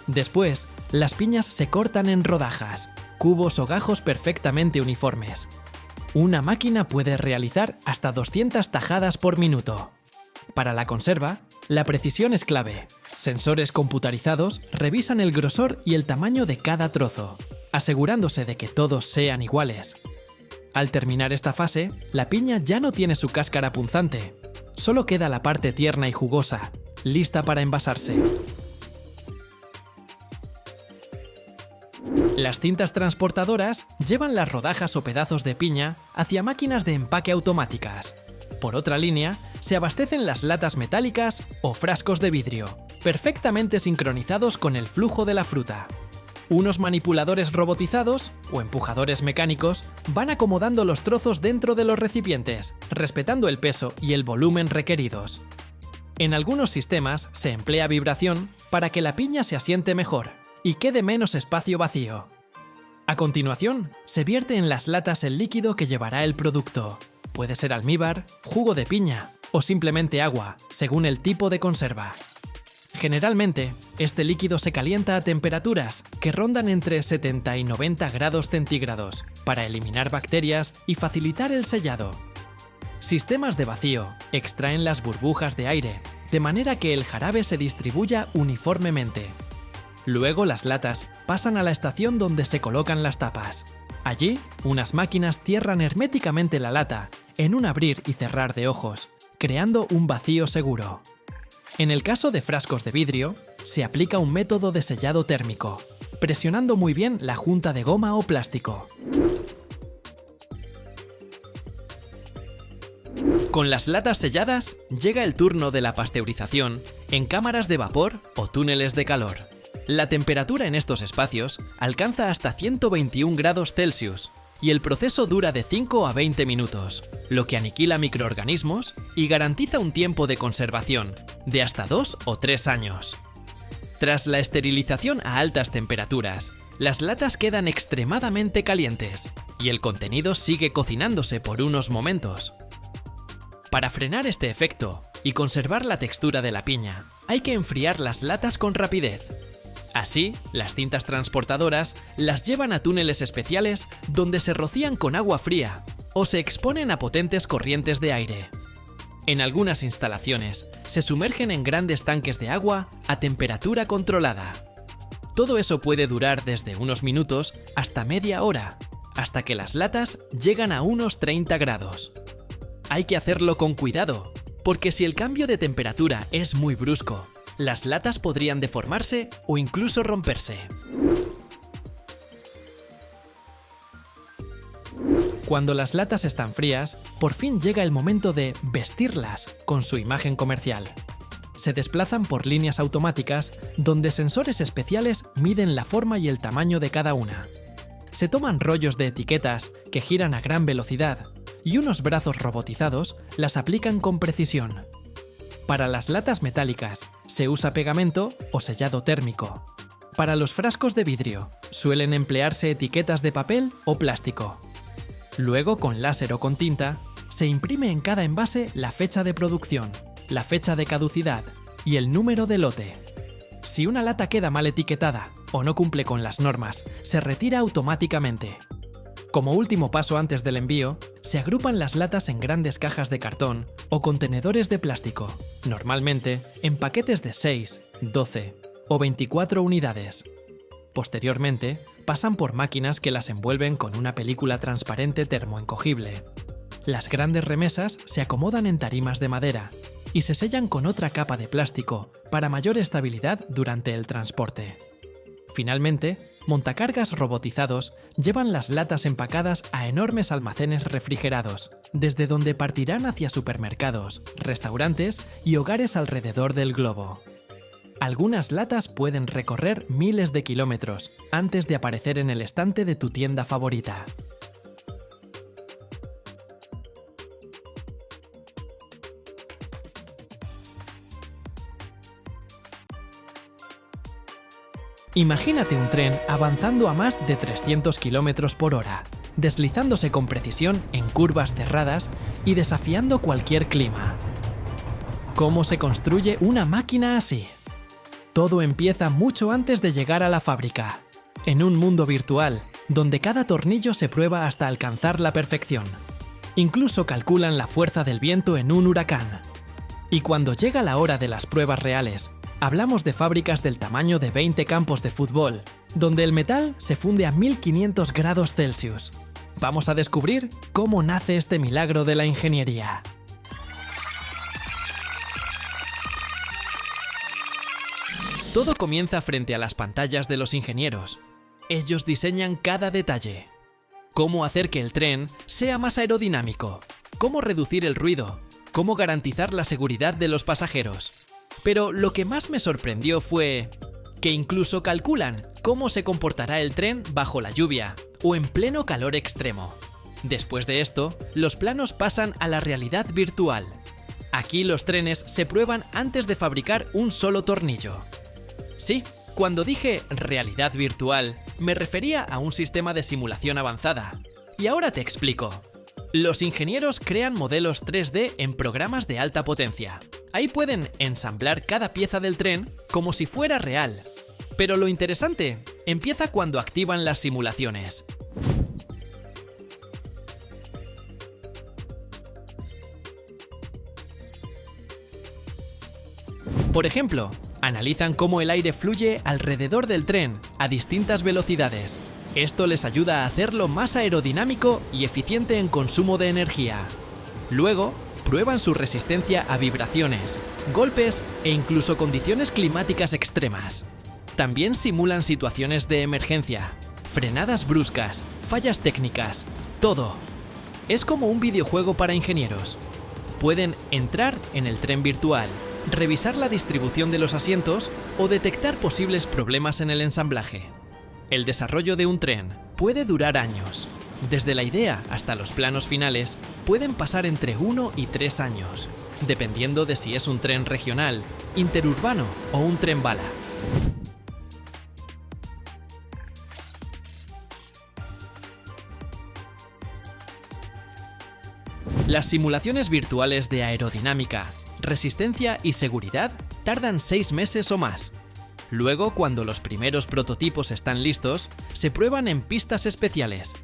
Después, las piñas se cortan en rodajas, cubos o gajos perfectamente uniformes. Una máquina puede realizar hasta 200 tajadas por minuto. Para la conserva, la precisión es clave. Sensores computarizados revisan el grosor y el tamaño de cada trozo, asegurándose de que todos sean iguales. Al terminar esta fase, la piña ya no tiene su cáscara punzante, solo queda la parte tierna y jugosa, lista para envasarse. Las cintas transportadoras llevan las rodajas o pedazos de piña hacia máquinas de empaque automáticas. Por otra línea, se abastecen las latas metálicas o frascos de vidrio, perfectamente sincronizados con el flujo de la fruta. Unos manipuladores robotizados o empujadores mecánicos van acomodando los trozos dentro de los recipientes, respetando el peso y el volumen requeridos. En algunos sistemas se emplea vibración para que la piña se asiente mejor y quede menos espacio vacío. A continuación, se vierte en las latas el líquido que llevará el producto. Puede ser almíbar, jugo de piña o simplemente agua, según el tipo de conserva. Generalmente, este líquido se calienta a temperaturas que rondan entre 70 y 90 grados centígrados para eliminar bacterias y facilitar el sellado. Sistemas de vacío extraen las burbujas de aire, de manera que el jarabe se distribuya uniformemente. Luego las latas pasan a la estación donde se colocan las tapas. Allí, unas máquinas cierran herméticamente la lata en un abrir y cerrar de ojos, creando un vacío seguro. En el caso de frascos de vidrio, se aplica un método de sellado térmico, presionando muy bien la junta de goma o plástico. Con las latas selladas, llega el turno de la pasteurización en cámaras de vapor o túneles de calor. La temperatura en estos espacios alcanza hasta 121 grados Celsius y el proceso dura de 5 a 20 minutos, lo que aniquila microorganismos y garantiza un tiempo de conservación de hasta 2 o 3 años. Tras la esterilización a altas temperaturas, las latas quedan extremadamente calientes y el contenido sigue cocinándose por unos momentos. Para frenar este efecto y conservar la textura de la piña, hay que enfriar las latas con rapidez. Así, las cintas transportadoras las llevan a túneles especiales donde se rocían con agua fría o se exponen a potentes corrientes de aire. En algunas instalaciones, se sumergen en grandes tanques de agua a temperatura controlada. Todo eso puede durar desde unos minutos hasta media hora, hasta que las latas llegan a unos 30 grados. Hay que hacerlo con cuidado, porque si el cambio de temperatura es muy brusco, las latas podrían deformarse o incluso romperse. Cuando las latas están frías, por fin llega el momento de vestirlas con su imagen comercial. Se desplazan por líneas automáticas donde sensores especiales miden la forma y el tamaño de cada una. Se toman rollos de etiquetas que giran a gran velocidad y unos brazos robotizados las aplican con precisión. Para las latas metálicas se usa pegamento o sellado térmico. Para los frascos de vidrio suelen emplearse etiquetas de papel o plástico. Luego, con láser o con tinta, se imprime en cada envase la fecha de producción, la fecha de caducidad y el número de lote. Si una lata queda mal etiquetada o no cumple con las normas, se retira automáticamente. Como último paso antes del envío, se agrupan las latas en grandes cajas de cartón o contenedores de plástico, normalmente en paquetes de 6, 12 o 24 unidades. Posteriormente, pasan por máquinas que las envuelven con una película transparente termoencogible. Las grandes remesas se acomodan en tarimas de madera y se sellan con otra capa de plástico para mayor estabilidad durante el transporte. Finalmente, montacargas robotizados llevan las latas empacadas a enormes almacenes refrigerados, desde donde partirán hacia supermercados, restaurantes y hogares alrededor del globo. Algunas latas pueden recorrer miles de kilómetros antes de aparecer en el estante de tu tienda favorita. Imagínate un tren avanzando a más de 300 km por hora, deslizándose con precisión en curvas cerradas y desafiando cualquier clima. ¿Cómo se construye una máquina así? Todo empieza mucho antes de llegar a la fábrica, en un mundo virtual, donde cada tornillo se prueba hasta alcanzar la perfección. Incluso calculan la fuerza del viento en un huracán. Y cuando llega la hora de las pruebas reales, hablamos de fábricas del tamaño de 20 campos de fútbol, donde el metal se funde a 1500 grados Celsius. Vamos a descubrir cómo nace este milagro de la ingeniería. Todo comienza frente a las pantallas de los ingenieros. Ellos diseñan cada detalle. Cómo hacer que el tren sea más aerodinámico, cómo reducir el ruido, cómo garantizar la seguridad de los pasajeros. Pero lo que más me sorprendió fue que incluso calculan cómo se comportará el tren bajo la lluvia o en pleno calor extremo. Después de esto, los planos pasan a la realidad virtual. Aquí los trenes se prueban antes de fabricar un solo tornillo. Sí, cuando dije realidad virtual, me refería a un sistema de simulación avanzada. Y ahora te explico. Los ingenieros crean modelos 3D en programas de alta potencia. Ahí pueden ensamblar cada pieza del tren como si fuera real. Pero lo interesante empieza cuando activan las simulaciones. Por ejemplo, analizan cómo el aire fluye alrededor del tren a distintas velocidades. Esto les ayuda a hacerlo más aerodinámico y eficiente en consumo de energía. Luego, prueban su resistencia a vibraciones, golpes e incluso condiciones climáticas extremas. También simulan situaciones de emergencia, frenadas bruscas, fallas técnicas, todo. Es como un videojuego para ingenieros. Pueden entrar en el tren virtual, revisar la distribución de los asientos o detectar posibles problemas en el ensamblaje. El desarrollo de un tren puede durar años. Desde la idea hasta los planos finales pueden pasar entre 1 y 3 años, dependiendo de si es un tren regional, interurbano o un tren bala. Las simulaciones virtuales de aerodinámica, resistencia y seguridad tardan 6 meses o más. Luego, cuando los primeros prototipos están listos, se prueban en pistas especiales.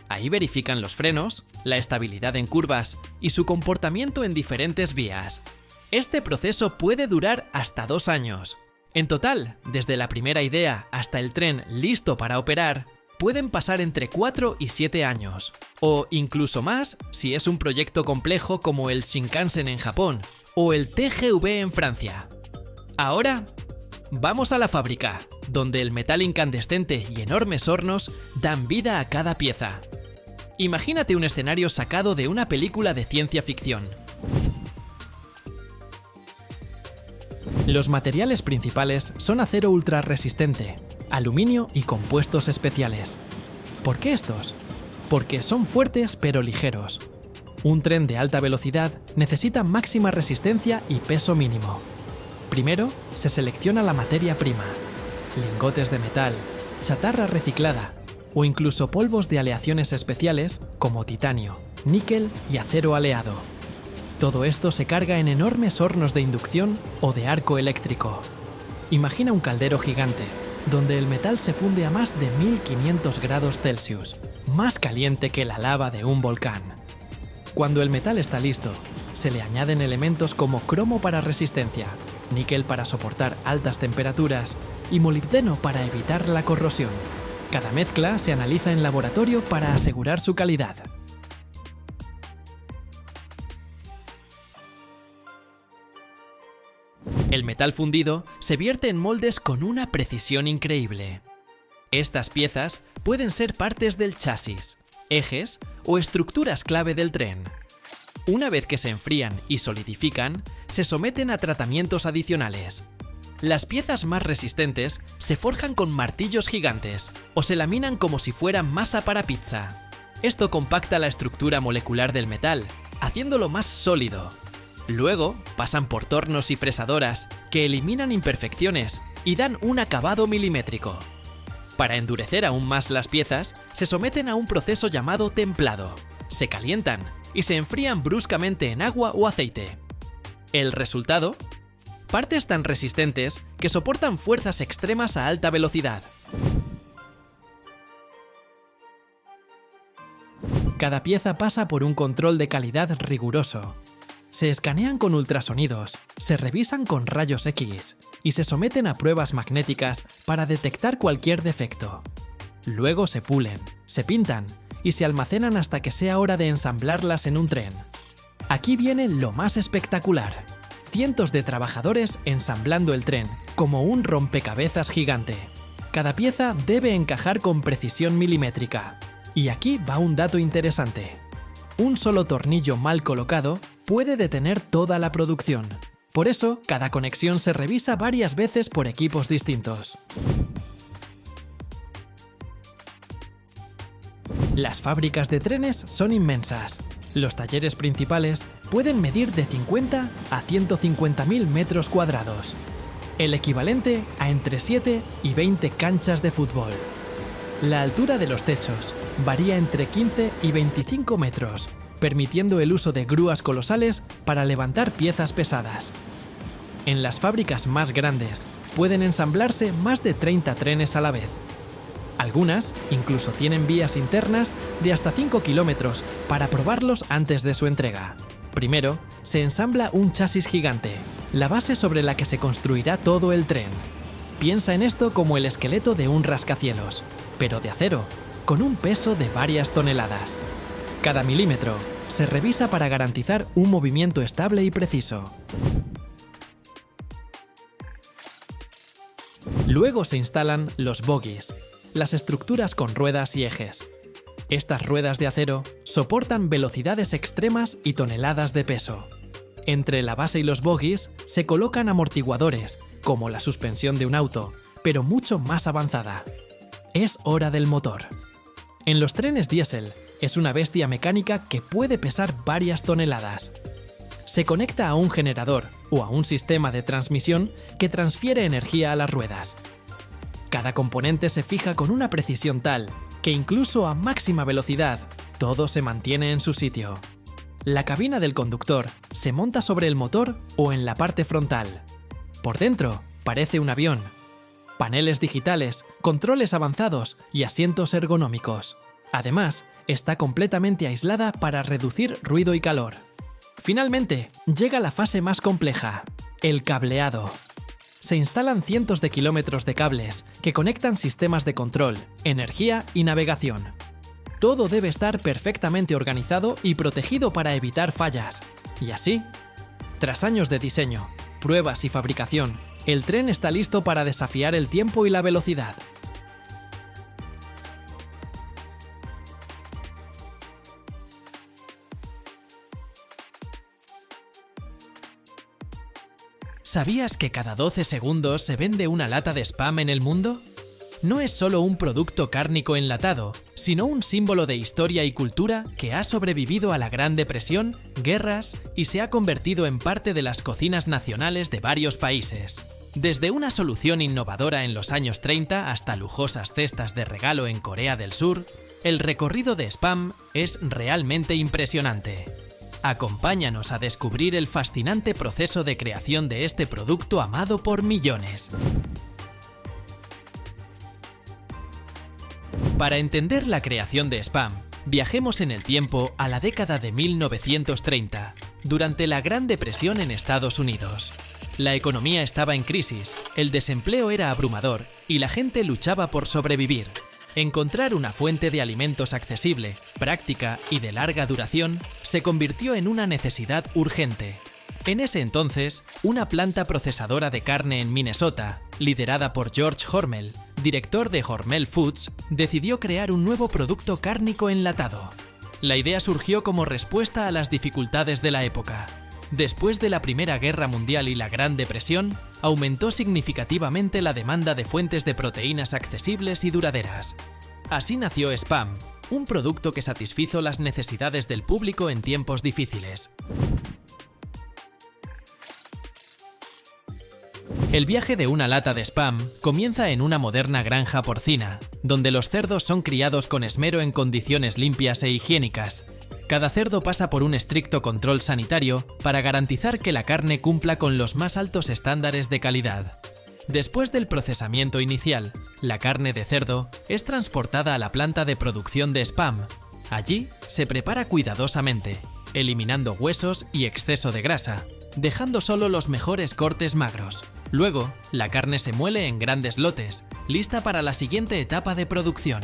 Ahí verifican los frenos, la estabilidad en curvas y su comportamiento en diferentes vías. Este proceso puede durar hasta 2 años. En total, desde la primera idea hasta el tren listo para operar, pueden pasar entre 4 y 7 años, o incluso más si es un proyecto complejo como el Shinkansen en Japón o el TGV en Francia. Ahora, vamos a la fábrica, donde el metal incandescente y enormes hornos dan vida a cada pieza. Imagínate un escenario sacado de una película de ciencia ficción. Los materiales principales son acero ultrarresistente, aluminio y compuestos especiales. ¿Por qué estos? Porque son fuertes pero ligeros. Un tren de alta velocidad necesita máxima resistencia y peso mínimo. Primero, se selecciona la materia prima, lingotes de metal, chatarra reciclada o incluso polvos de aleaciones especiales como titanio, níquel y acero aleado. Todo esto se carga en enormes hornos de inducción o de arco eléctrico. Imagina un caldero gigante, donde el metal se funde a más de 1500 grados Celsius, más caliente que la lava de un volcán. Cuando el metal está listo, se le añaden elementos como cromo para resistencia, níquel para soportar altas temperaturas y molibdeno para evitar la corrosión. Cada mezcla se analiza en laboratorio para asegurar su calidad. metal fundido se vierte en moldes con una precisión increíble. Estas piezas pueden ser partes del chasis, ejes o estructuras clave del tren. Una vez que se enfrían y solidifican, se someten a tratamientos adicionales. Las piezas más resistentes se forjan con martillos gigantes o se laminan como si fueran masa para pizza. Esto compacta la estructura molecular del metal, haciéndolo más sólido. Luego pasan por tornos y fresadoras que eliminan imperfecciones y dan un acabado milimétrico. Para endurecer aún más las piezas, se someten a un proceso llamado templado. Se calientan y se enfrían bruscamente en agua o aceite. ¿El resultado? Partes tan resistentes que soportan fuerzas extremas a alta velocidad. Cada pieza pasa por un control de calidad riguroso. Se escanean con ultrasonidos, se revisan con rayos X y se someten a pruebas magnéticas para detectar cualquier defecto. Luego se pulen, se pintan y se almacenan hasta que sea hora de ensamblarlas en un tren. Aquí viene lo más espectacular. Cientos de trabajadores ensamblando el tren, como un rompecabezas gigante. Cada pieza debe encajar con precisión milimétrica. Y aquí va un dato interesante. Un solo tornillo mal colocado puede detener toda la producción. Por eso, cada conexión se revisa varias veces por equipos distintos. Las fábricas de trenes son inmensas. Los talleres principales pueden medir de 50 a 150.000 metros cuadrados, el equivalente a entre 7 y 20 canchas de fútbol. La altura de los techos varía entre 15 y 25 metros, permitiendo el uso de grúas colosales para levantar piezas pesadas. En las fábricas más grandes pueden ensamblarse más de 30 trenes a la vez. Algunas incluso tienen vías internas de hasta 5 kilómetros para probarlos antes de su entrega. Primero, se ensambla un chasis gigante, la base sobre la que se construirá todo el tren. Piensa en esto como el esqueleto de un rascacielos, pero de acero, con un peso de varias toneladas. Cada milímetro se revisa para garantizar un movimiento estable y preciso. Luego se instalan los bogies, las estructuras con ruedas y ejes. Estas ruedas de acero soportan velocidades extremas y toneladas de peso. Entre la base y los bogies se colocan amortiguadores, como la suspensión de un auto, pero mucho más avanzada. Es hora del motor. En los trenes diésel es una bestia mecánica que puede pesar varias toneladas. Se conecta a un generador o a un sistema de transmisión que transfiere energía a las ruedas. Cada componente se fija con una precisión tal que incluso a máxima velocidad todo se mantiene en su sitio. La cabina del conductor se monta sobre el motor o en la parte frontal. Por dentro parece un avión. Paneles digitales, controles avanzados y asientos ergonómicos. Además, está completamente aislada para reducir ruido y calor. Finalmente, llega la fase más compleja, el cableado. Se instalan cientos de kilómetros de cables que conectan sistemas de control, energía y navegación. Todo debe estar perfectamente organizado y protegido para evitar fallas. Y así, tras años de diseño, pruebas y fabricación, el tren está listo para desafiar el tiempo y la velocidad. ¿Sabías que cada 12 segundos se vende una lata de Spam en el mundo? No es solo un producto cárnico enlatado, sino un símbolo de historia y cultura que ha sobrevivido a la Gran Depresión, guerras y se ha convertido en parte de las cocinas nacionales de varios países. Desde una solución innovadora en los años 30 hasta lujosas cestas de regalo en Corea del Sur, el recorrido de Spam es realmente impresionante. Acompáñanos a descubrir el fascinante proceso de creación de este producto amado por millones. Para entender la creación de Spam, viajemos en el tiempo a la década de 1930, durante la Gran Depresión en Estados Unidos. La economía estaba en crisis, el desempleo era abrumador y la gente luchaba por sobrevivir. Encontrar una fuente de alimentos accesible, práctica y de larga duración se convirtió en una necesidad urgente. En ese entonces, una planta procesadora de carne en Minnesota, liderada por George Hormel, director de Hormel Foods, decidió crear un nuevo producto cárnico enlatado. La idea surgió como respuesta a las dificultades de la época. Después de la Primera Guerra Mundial y la Gran Depresión, aumentó significativamente la demanda de fuentes de proteínas accesibles y duraderas. Así nació Spam, un producto que satisfizo las necesidades del público en tiempos difíciles. El viaje de una lata de Spam comienza en una moderna granja porcina, donde los cerdos son criados con esmero en condiciones limpias e higiénicas. Cada cerdo pasa por un estricto control sanitario para garantizar que la carne cumpla con los más altos estándares de calidad. Después del procesamiento inicial, la carne de cerdo es transportada a la planta de producción de Spam. Allí se prepara cuidadosamente, eliminando huesos y exceso de grasa, dejando solo los mejores cortes magros. Luego, la carne se muele en grandes lotes, lista para la siguiente etapa de producción.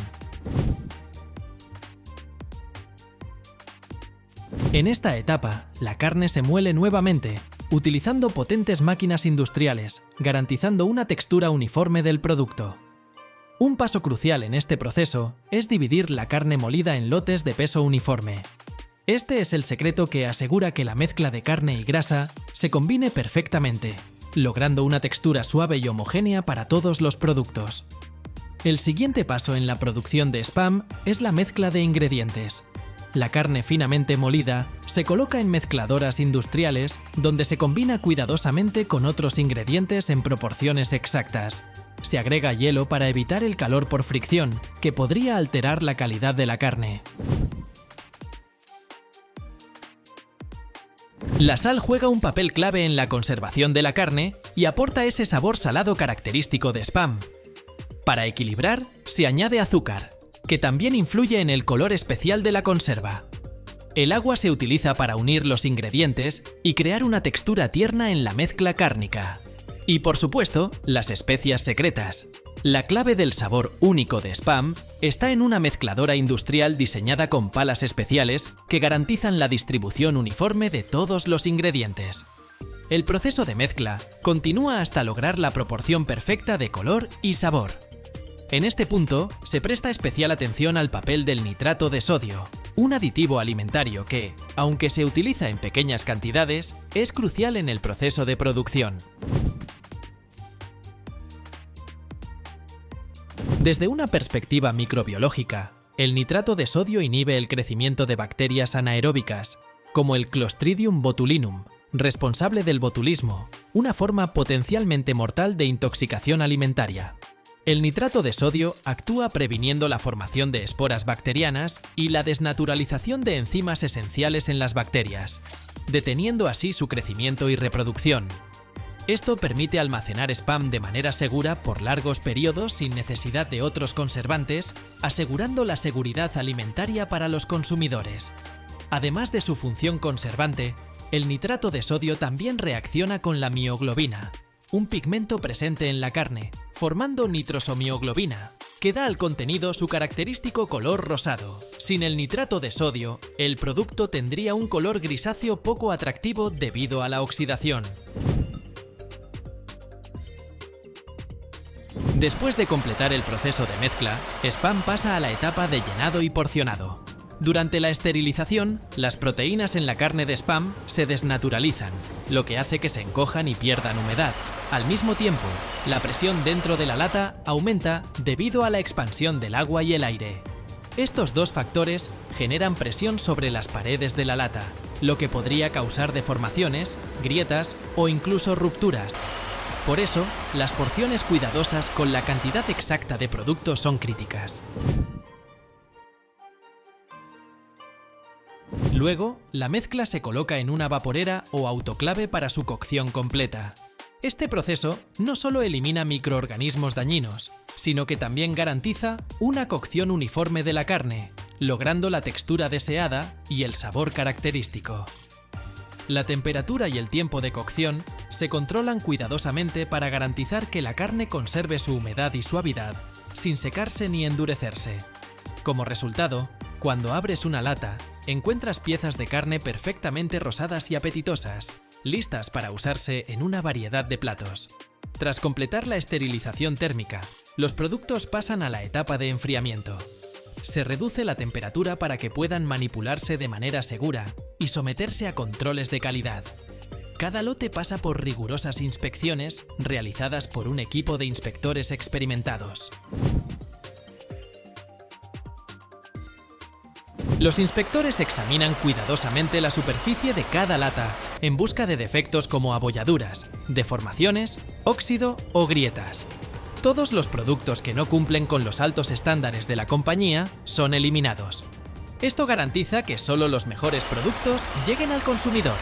En esta etapa, la carne se muele nuevamente, utilizando potentes máquinas industriales, garantizando una textura uniforme del producto. Un paso crucial en este proceso es dividir la carne molida en lotes de peso uniforme. Este es el secreto que asegura que la mezcla de carne y grasa se combine perfectamente, logrando una textura suave y homogénea para todos los productos. El siguiente paso en la producción de Spam es la mezcla de ingredientes. La carne finamente molida se coloca en mezcladoras industriales donde se combina cuidadosamente con otros ingredientes en proporciones exactas. Se agrega hielo para evitar el calor por fricción, que podría alterar la calidad de la carne. La sal juega un papel clave en la conservación de la carne y aporta ese sabor salado característico de Spam. Para equilibrar, se añade azúcar, que también influye en el color especial de la conserva. El agua se utiliza para unir los ingredientes y crear una textura tierna en la mezcla cárnica. Y por supuesto, las especias secretas. La clave del sabor único de Spam está en una mezcladora industrial diseñada con palas especiales que garantizan la distribución uniforme de todos los ingredientes. El proceso de mezcla continúa hasta lograr la proporción perfecta de color y sabor. En este punto, se presta especial atención al papel del nitrato de sodio, un aditivo alimentario que, aunque se utiliza en pequeñas cantidades, es crucial en el proceso de producción. Desde una perspectiva microbiológica, el nitrato de sodio inhibe el crecimiento de bacterias anaeróbicas, como el Clostridium botulinum, responsable del botulismo, una forma potencialmente mortal de intoxicación alimentaria. El nitrato de sodio actúa previniendo la formación de esporas bacterianas y la desnaturalización de enzimas esenciales en las bacterias, deteniendo así su crecimiento y reproducción. Esto permite almacenar Spam de manera segura por largos periodos sin necesidad de otros conservantes, asegurando la seguridad alimentaria para los consumidores. Además de su función conservante, el nitrato de sodio también reacciona con la mioglobina, un pigmento presente en la carne, formando nitrosomioglobina, que da al contenido su característico color rosado. Sin el nitrato de sodio, el producto tendría un color grisáceo poco atractivo debido a la oxidación. Después de completar el proceso de mezcla, Spam pasa a la etapa de llenado y porcionado. Durante la esterilización, las proteínas en la carne de Spam se desnaturalizan, lo que hace que se encojan y pierdan humedad. Al mismo tiempo, la presión dentro de la lata aumenta debido a la expansión del agua y el aire. Estos dos factores generan presión sobre las paredes de la lata, lo que podría causar deformaciones, grietas o incluso rupturas. Por eso, las porciones cuidadosas con la cantidad exacta de producto son críticas. Luego, la mezcla se coloca en una vaporera o autoclave para su cocción completa. Este proceso no solo elimina microorganismos dañinos, sino que también garantiza una cocción uniforme de la carne, logrando la textura deseada y el sabor característico. La temperatura y el tiempo de cocción se controlan cuidadosamente para garantizar que la carne conserve su humedad y suavidad, sin secarse ni endurecerse. Como resultado, cuando abres una lata, encuentras piezas de carne perfectamente rosadas y apetitosas, listas para usarse en una variedad de platos. Tras completar la esterilización térmica, los productos pasan a la etapa de enfriamiento. Se reduce la temperatura para que puedan manipularse de manera segura y someterse a controles de calidad. Cada lote pasa por rigurosas inspecciones realizadas por un equipo de inspectores experimentados. Los inspectores examinan cuidadosamente la superficie de cada lata en busca de defectos como abolladuras, deformaciones, óxido o grietas. Todos los productos que no cumplen con los altos estándares de la compañía son eliminados. Esto garantiza que solo los mejores productos lleguen al consumidor.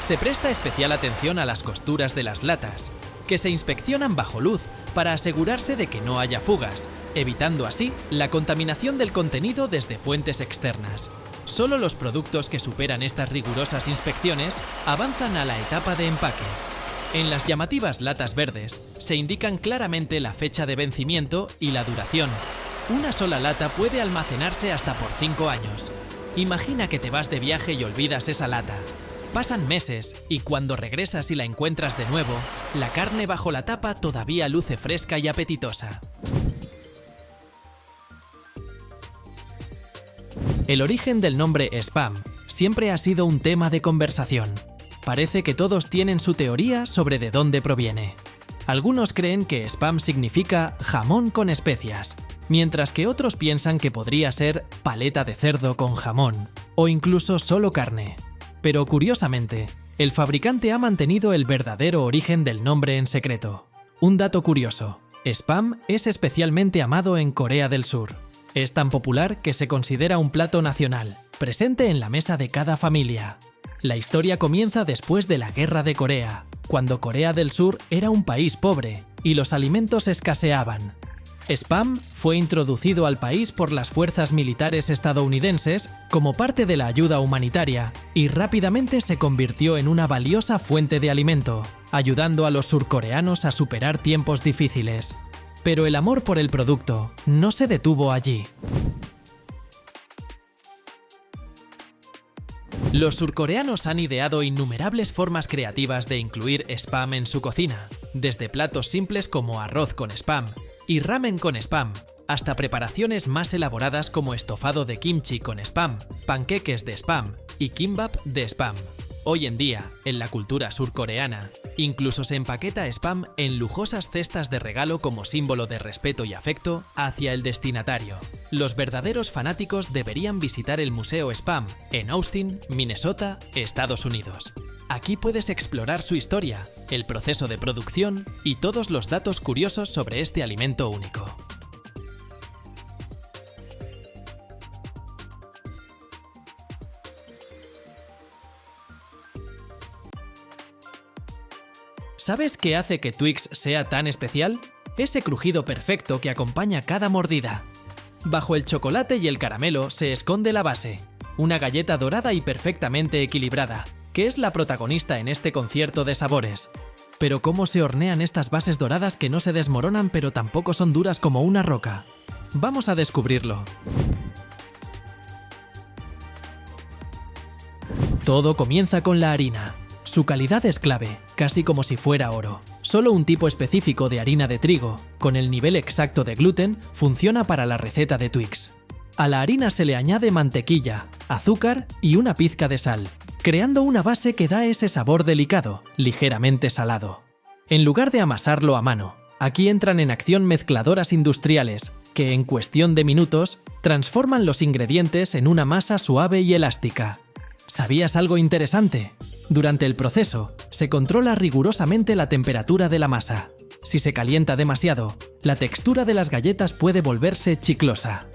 Se presta especial atención a las costuras de las latas, que se inspeccionan bajo luz para asegurarse de que no haya fugas, evitando así la contaminación del contenido desde fuentes externas. Solo los productos que superan estas rigurosas inspecciones avanzan a la etapa de empaque. En las llamativas latas verdes se indican claramente la fecha de vencimiento y la duración. Una sola lata puede almacenarse hasta por 5 años. Imagina que te vas de viaje y olvidas esa lata. Pasan meses y cuando regresas y la encuentras de nuevo, la carne bajo la tapa todavía luce fresca y apetitosa. El origen del nombre Spam siempre ha sido un tema de conversación. Parece que todos tienen su teoría sobre de dónde proviene. Algunos creen que Spam significa jamón con especias, mientras que otros piensan que podría ser paleta de cerdo con jamón, o incluso solo carne. Pero curiosamente, el fabricante ha mantenido el verdadero origen del nombre en secreto. Un dato curioso: Spam es especialmente amado en Corea del Sur. Es tan popular que se considera un plato nacional, presente en la mesa de cada familia. La historia comienza después de la Guerra de Corea, cuando Corea del Sur era un país pobre y los alimentos escaseaban. Spam fue introducido al país por las fuerzas militares estadounidenses como parte de la ayuda humanitaria y rápidamente se convirtió en una valiosa fuente de alimento, ayudando a los surcoreanos a superar tiempos difíciles. Pero el amor por el producto no se detuvo allí. Los surcoreanos han ideado innumerables formas creativas de incluir Spam en su cocina, desde platos simples como arroz con Spam y ramen con Spam, hasta preparaciones más elaboradas como estofado de kimchi con Spam, panqueques de Spam y kimbap de Spam. Hoy en día, en la cultura surcoreana, incluso se empaqueta Spam en lujosas cestas de regalo como símbolo de respeto y afecto hacia el destinatario. Los verdaderos fanáticos deberían visitar el Museo Spam en Austin, Minnesota, Estados Unidos. Aquí puedes explorar su historia, el proceso de producción y todos los datos curiosos sobre este alimento único. ¿Sabes qué hace que Twix sea tan especial? Ese crujido perfecto que acompaña cada mordida. Bajo el chocolate y el caramelo se esconde la base, una galleta dorada y perfectamente equilibrada, que es la protagonista en este concierto de sabores. Pero ¿cómo se hornean estas bases doradas que no se desmoronan pero tampoco son duras como una roca? Vamos a descubrirlo. Todo comienza con la harina. Su calidad es clave, casi como si fuera oro. Solo un tipo específico de harina de trigo, con el nivel exacto de gluten, funciona para la receta de Twix. A la harina se le añade mantequilla, azúcar y una pizca de sal, creando una base que da ese sabor delicado, ligeramente salado. En lugar de amasarlo a mano, aquí entran en acción mezcladoras industriales, que en cuestión de minutos transforman los ingredientes en una masa suave y elástica. ¿Sabías algo interesante? Durante el proceso, se controla rigurosamente la temperatura de la masa. Si se calienta demasiado, la textura de las galletas puede volverse chiclosa.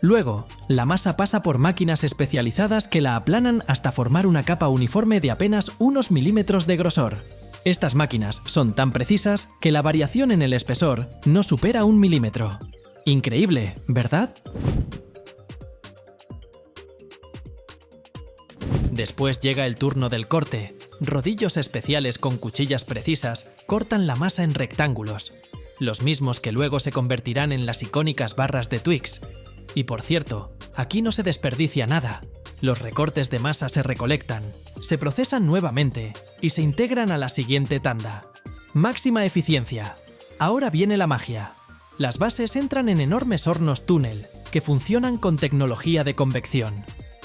Luego, la masa pasa por máquinas especializadas que la aplanan hasta formar una capa uniforme de apenas unos milímetros de grosor. Estas máquinas son tan precisas que la variación en el espesor no supera 1 milímetro. Increíble, ¿verdad? Después llega el turno del corte. Rodillos especiales con cuchillas precisas cortan la masa en rectángulos, los mismos que luego se convertirán en las icónicas barras de Twix. Y por cierto, aquí no se desperdicia nada. Los recortes de masa se recolectan, se procesan nuevamente y se integran a la siguiente tanda. Máxima eficiencia. Ahora viene la magia. Las bases entran en enormes hornos túnel que funcionan con tecnología de convección.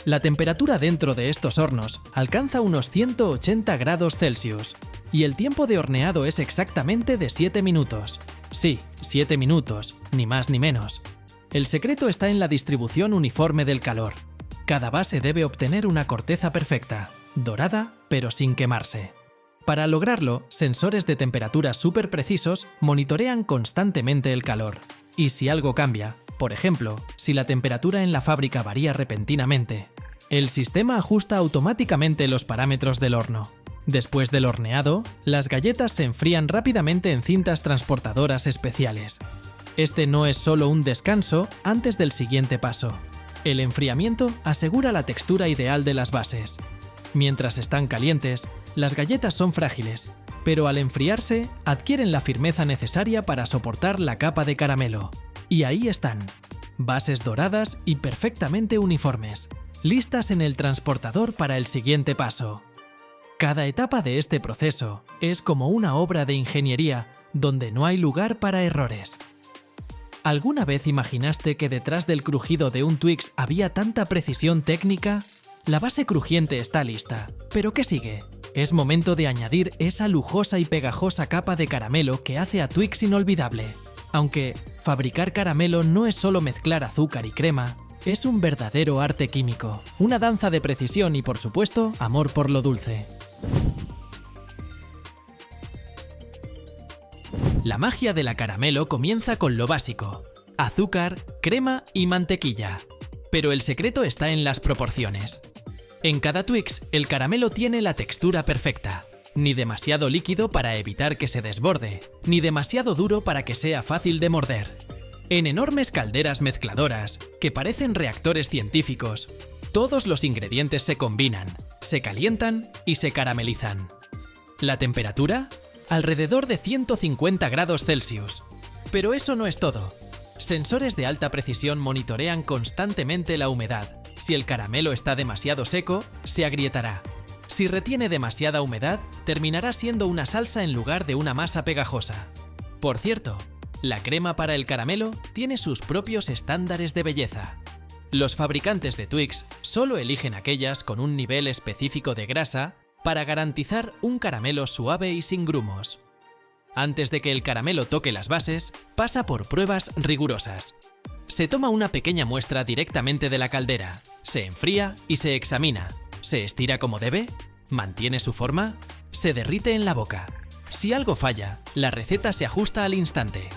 La temperatura dentro de estos hornos alcanza unos 180 grados Celsius y el tiempo de horneado es exactamente de 7 minutos. Sí, 7 minutos, ni más ni menos. El secreto está en la distribución uniforme del calor. Cada base debe obtener una corteza perfecta, dorada pero sin quemarse. Para lograrlo, sensores de temperatura súper precisos monitorean constantemente el calor. Y si algo cambia, por ejemplo, si la temperatura en la fábrica varía repentinamente, el sistema ajusta automáticamente los parámetros del horno. Después del horneado, las galletas se enfrían rápidamente en cintas transportadoras especiales. Este no es solo un descanso antes del siguiente paso. El enfriamiento asegura la textura ideal de las bases. Mientras están calientes, las galletas son frágiles, pero al enfriarse adquieren la firmeza necesaria para soportar la capa de caramelo. Y ahí están, bases doradas y perfectamente uniformes, listas en el transportador para el siguiente paso. Cada etapa de este proceso es como una obra de ingeniería donde no hay lugar para errores. ¿Alguna vez imaginaste que detrás del crujido de un Twix había tanta precisión técnica? La base crujiente está lista, pero ¿qué sigue? Es momento de añadir esa lujosa y pegajosa capa de caramelo que hace a Twix inolvidable. Aunque fabricar caramelo no es solo mezclar azúcar y crema, es un verdadero arte químico, una danza de precisión y, por supuesto, amor por lo dulce. La magia de la caramelo comienza con lo básico: azúcar, crema y mantequilla. Pero el secreto está en las proporciones. En cada Twix, el caramelo tiene la textura perfecta. Ni demasiado líquido para evitar que se desborde, ni demasiado duro para que sea fácil de morder. En enormes calderas mezcladoras, que parecen reactores científicos, todos los ingredientes se combinan, se calientan y se caramelizan. ¿La temperatura? Alrededor de 150 grados Celsius. Pero eso no es todo. Sensores de alta precisión monitorean constantemente la humedad. Si el caramelo está demasiado seco, se agrietará. Si retiene demasiada humedad, terminará siendo una salsa en lugar de una masa pegajosa. Por cierto, la crema para el caramelo tiene sus propios estándares de belleza. Los fabricantes de Twix solo eligen aquellas con un nivel específico de grasa para garantizar un caramelo suave y sin grumos. Antes de que el caramelo toque las bases, pasa por pruebas rigurosas. Se toma una pequeña muestra directamente de la caldera, se enfría y se examina. ¿Se estira como debe? ¿Mantiene su forma? Se derrite en la boca. Si algo falla, la receta se ajusta al instante.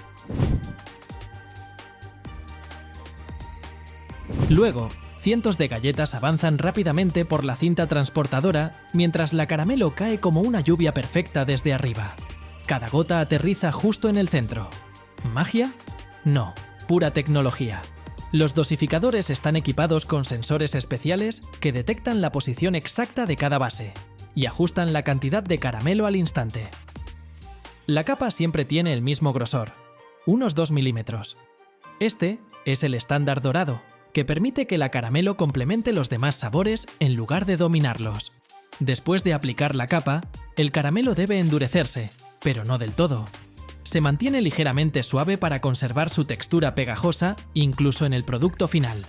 Luego, cientos de galletas avanzan rápidamente por la cinta transportadora mientras la caramelo cae como una lluvia perfecta desde arriba. Cada gota aterriza justo en el centro. ¿Magia? No, pura tecnología. Los dosificadores están equipados con sensores especiales que detectan la posición exacta de cada base y ajustan la cantidad de caramelo al instante. La capa siempre tiene el mismo grosor, unos 2 milímetros. Este es el estándar dorado, que permite que la caramelo complemente los demás sabores en lugar de dominarlos. Después de aplicar la capa, el caramelo debe endurecerse, pero no del todo. Se mantiene ligeramente suave para conservar su textura pegajosa incluso en el producto final.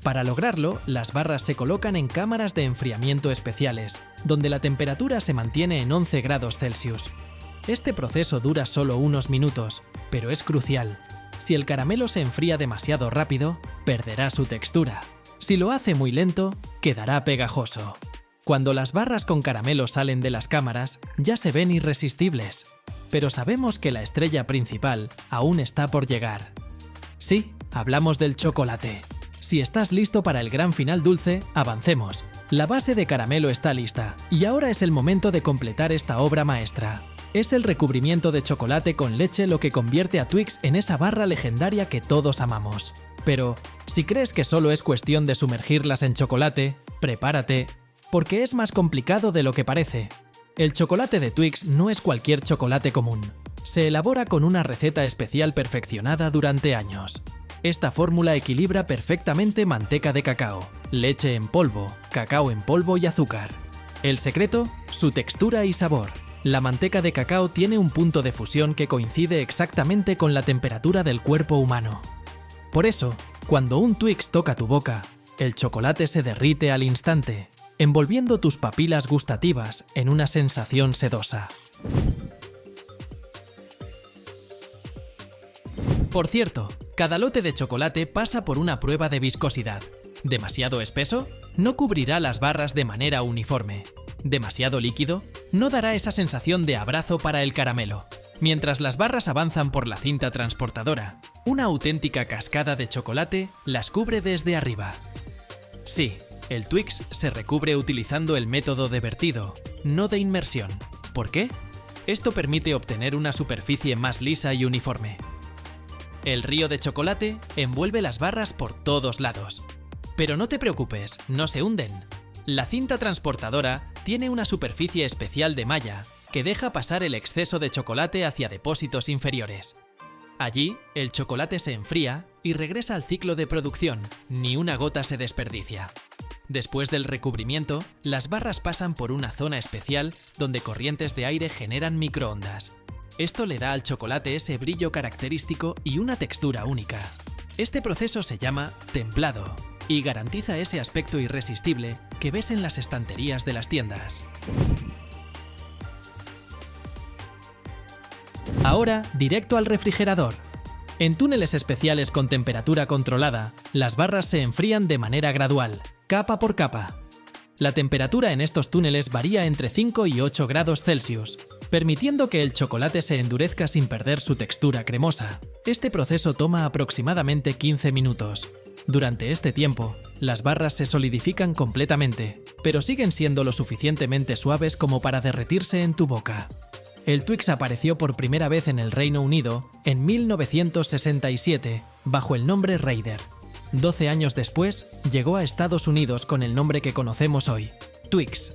Para lograrlo, las barras se colocan en cámaras de enfriamiento especiales, donde la temperatura se mantiene en 11 grados Celsius. Este proceso dura solo unos minutos, pero es crucial. Si el caramelo se enfría demasiado rápido, perderá su textura. Si lo hace muy lento, quedará pegajoso. Cuando las barras con caramelo salen de las cámaras, ya se ven irresistibles. Pero sabemos que la estrella principal aún está por llegar. Sí, hablamos del chocolate. Si estás listo para el gran final dulce, avancemos. La base de caramelo está lista, y ahora es el momento de completar esta obra maestra. Es el recubrimiento de chocolate con leche lo que convierte a Twix en esa barra legendaria que todos amamos. Pero, si crees que solo es cuestión de sumergirlas en chocolate, prepárate, porque es más complicado de lo que parece. El chocolate de Twix no es cualquier chocolate común. Se elabora con una receta especial perfeccionada durante años. Esta fórmula equilibra perfectamente manteca de cacao, leche en polvo, cacao en polvo y azúcar. El secreto, su textura y sabor. La manteca de cacao tiene un punto de fusión que coincide exactamente con la temperatura del cuerpo humano. Por eso, cuando un Twix toca tu boca, el chocolate se derrite al instante, envolviendo tus papilas gustativas en una sensación sedosa. Por cierto, cada lote de chocolate pasa por una prueba de viscosidad. ¿Demasiado espeso? No cubrirá las barras de manera uniforme. ¿Demasiado líquido? No dará esa sensación de abrazo para el caramelo. Mientras las barras avanzan por la cinta transportadora, una auténtica cascada de chocolate las cubre desde arriba. Sí, el Twix se recubre utilizando el método de vertido, no de inmersión. ¿Por qué? Esto permite obtener una superficie más lisa y uniforme. El río de chocolate envuelve las barras por todos lados. Pero no te preocupes, no se hunden. La cinta transportadora tiene una superficie especial de malla que deja pasar el exceso de chocolate hacia depósitos inferiores. Allí, el chocolate se enfría y regresa al ciclo de producción, ni una gota se desperdicia. Después del recubrimiento, las barras pasan por una zona especial donde corrientes de aire generan microondas. Esto le da al chocolate ese brillo característico y una textura única. Este proceso se llama templado y garantiza ese aspecto irresistible que ves en las estanterías de las tiendas. Ahora, directo al refrigerador. En túneles especiales con temperatura controlada, las barras se enfrían de manera gradual, capa por capa. La temperatura en estos túneles varía entre 5 y 8 grados Celsius, permitiendo que el chocolate se endurezca sin perder su textura cremosa. Este proceso toma aproximadamente 15 minutos. Durante este tiempo, las barras se solidifican completamente, pero siguen siendo lo suficientemente suaves como para derretirse en tu boca. El Twix apareció por primera vez en el Reino Unido en 1967, bajo el nombre Raider. 12 años después, llegó a Estados Unidos con el nombre que conocemos hoy, Twix.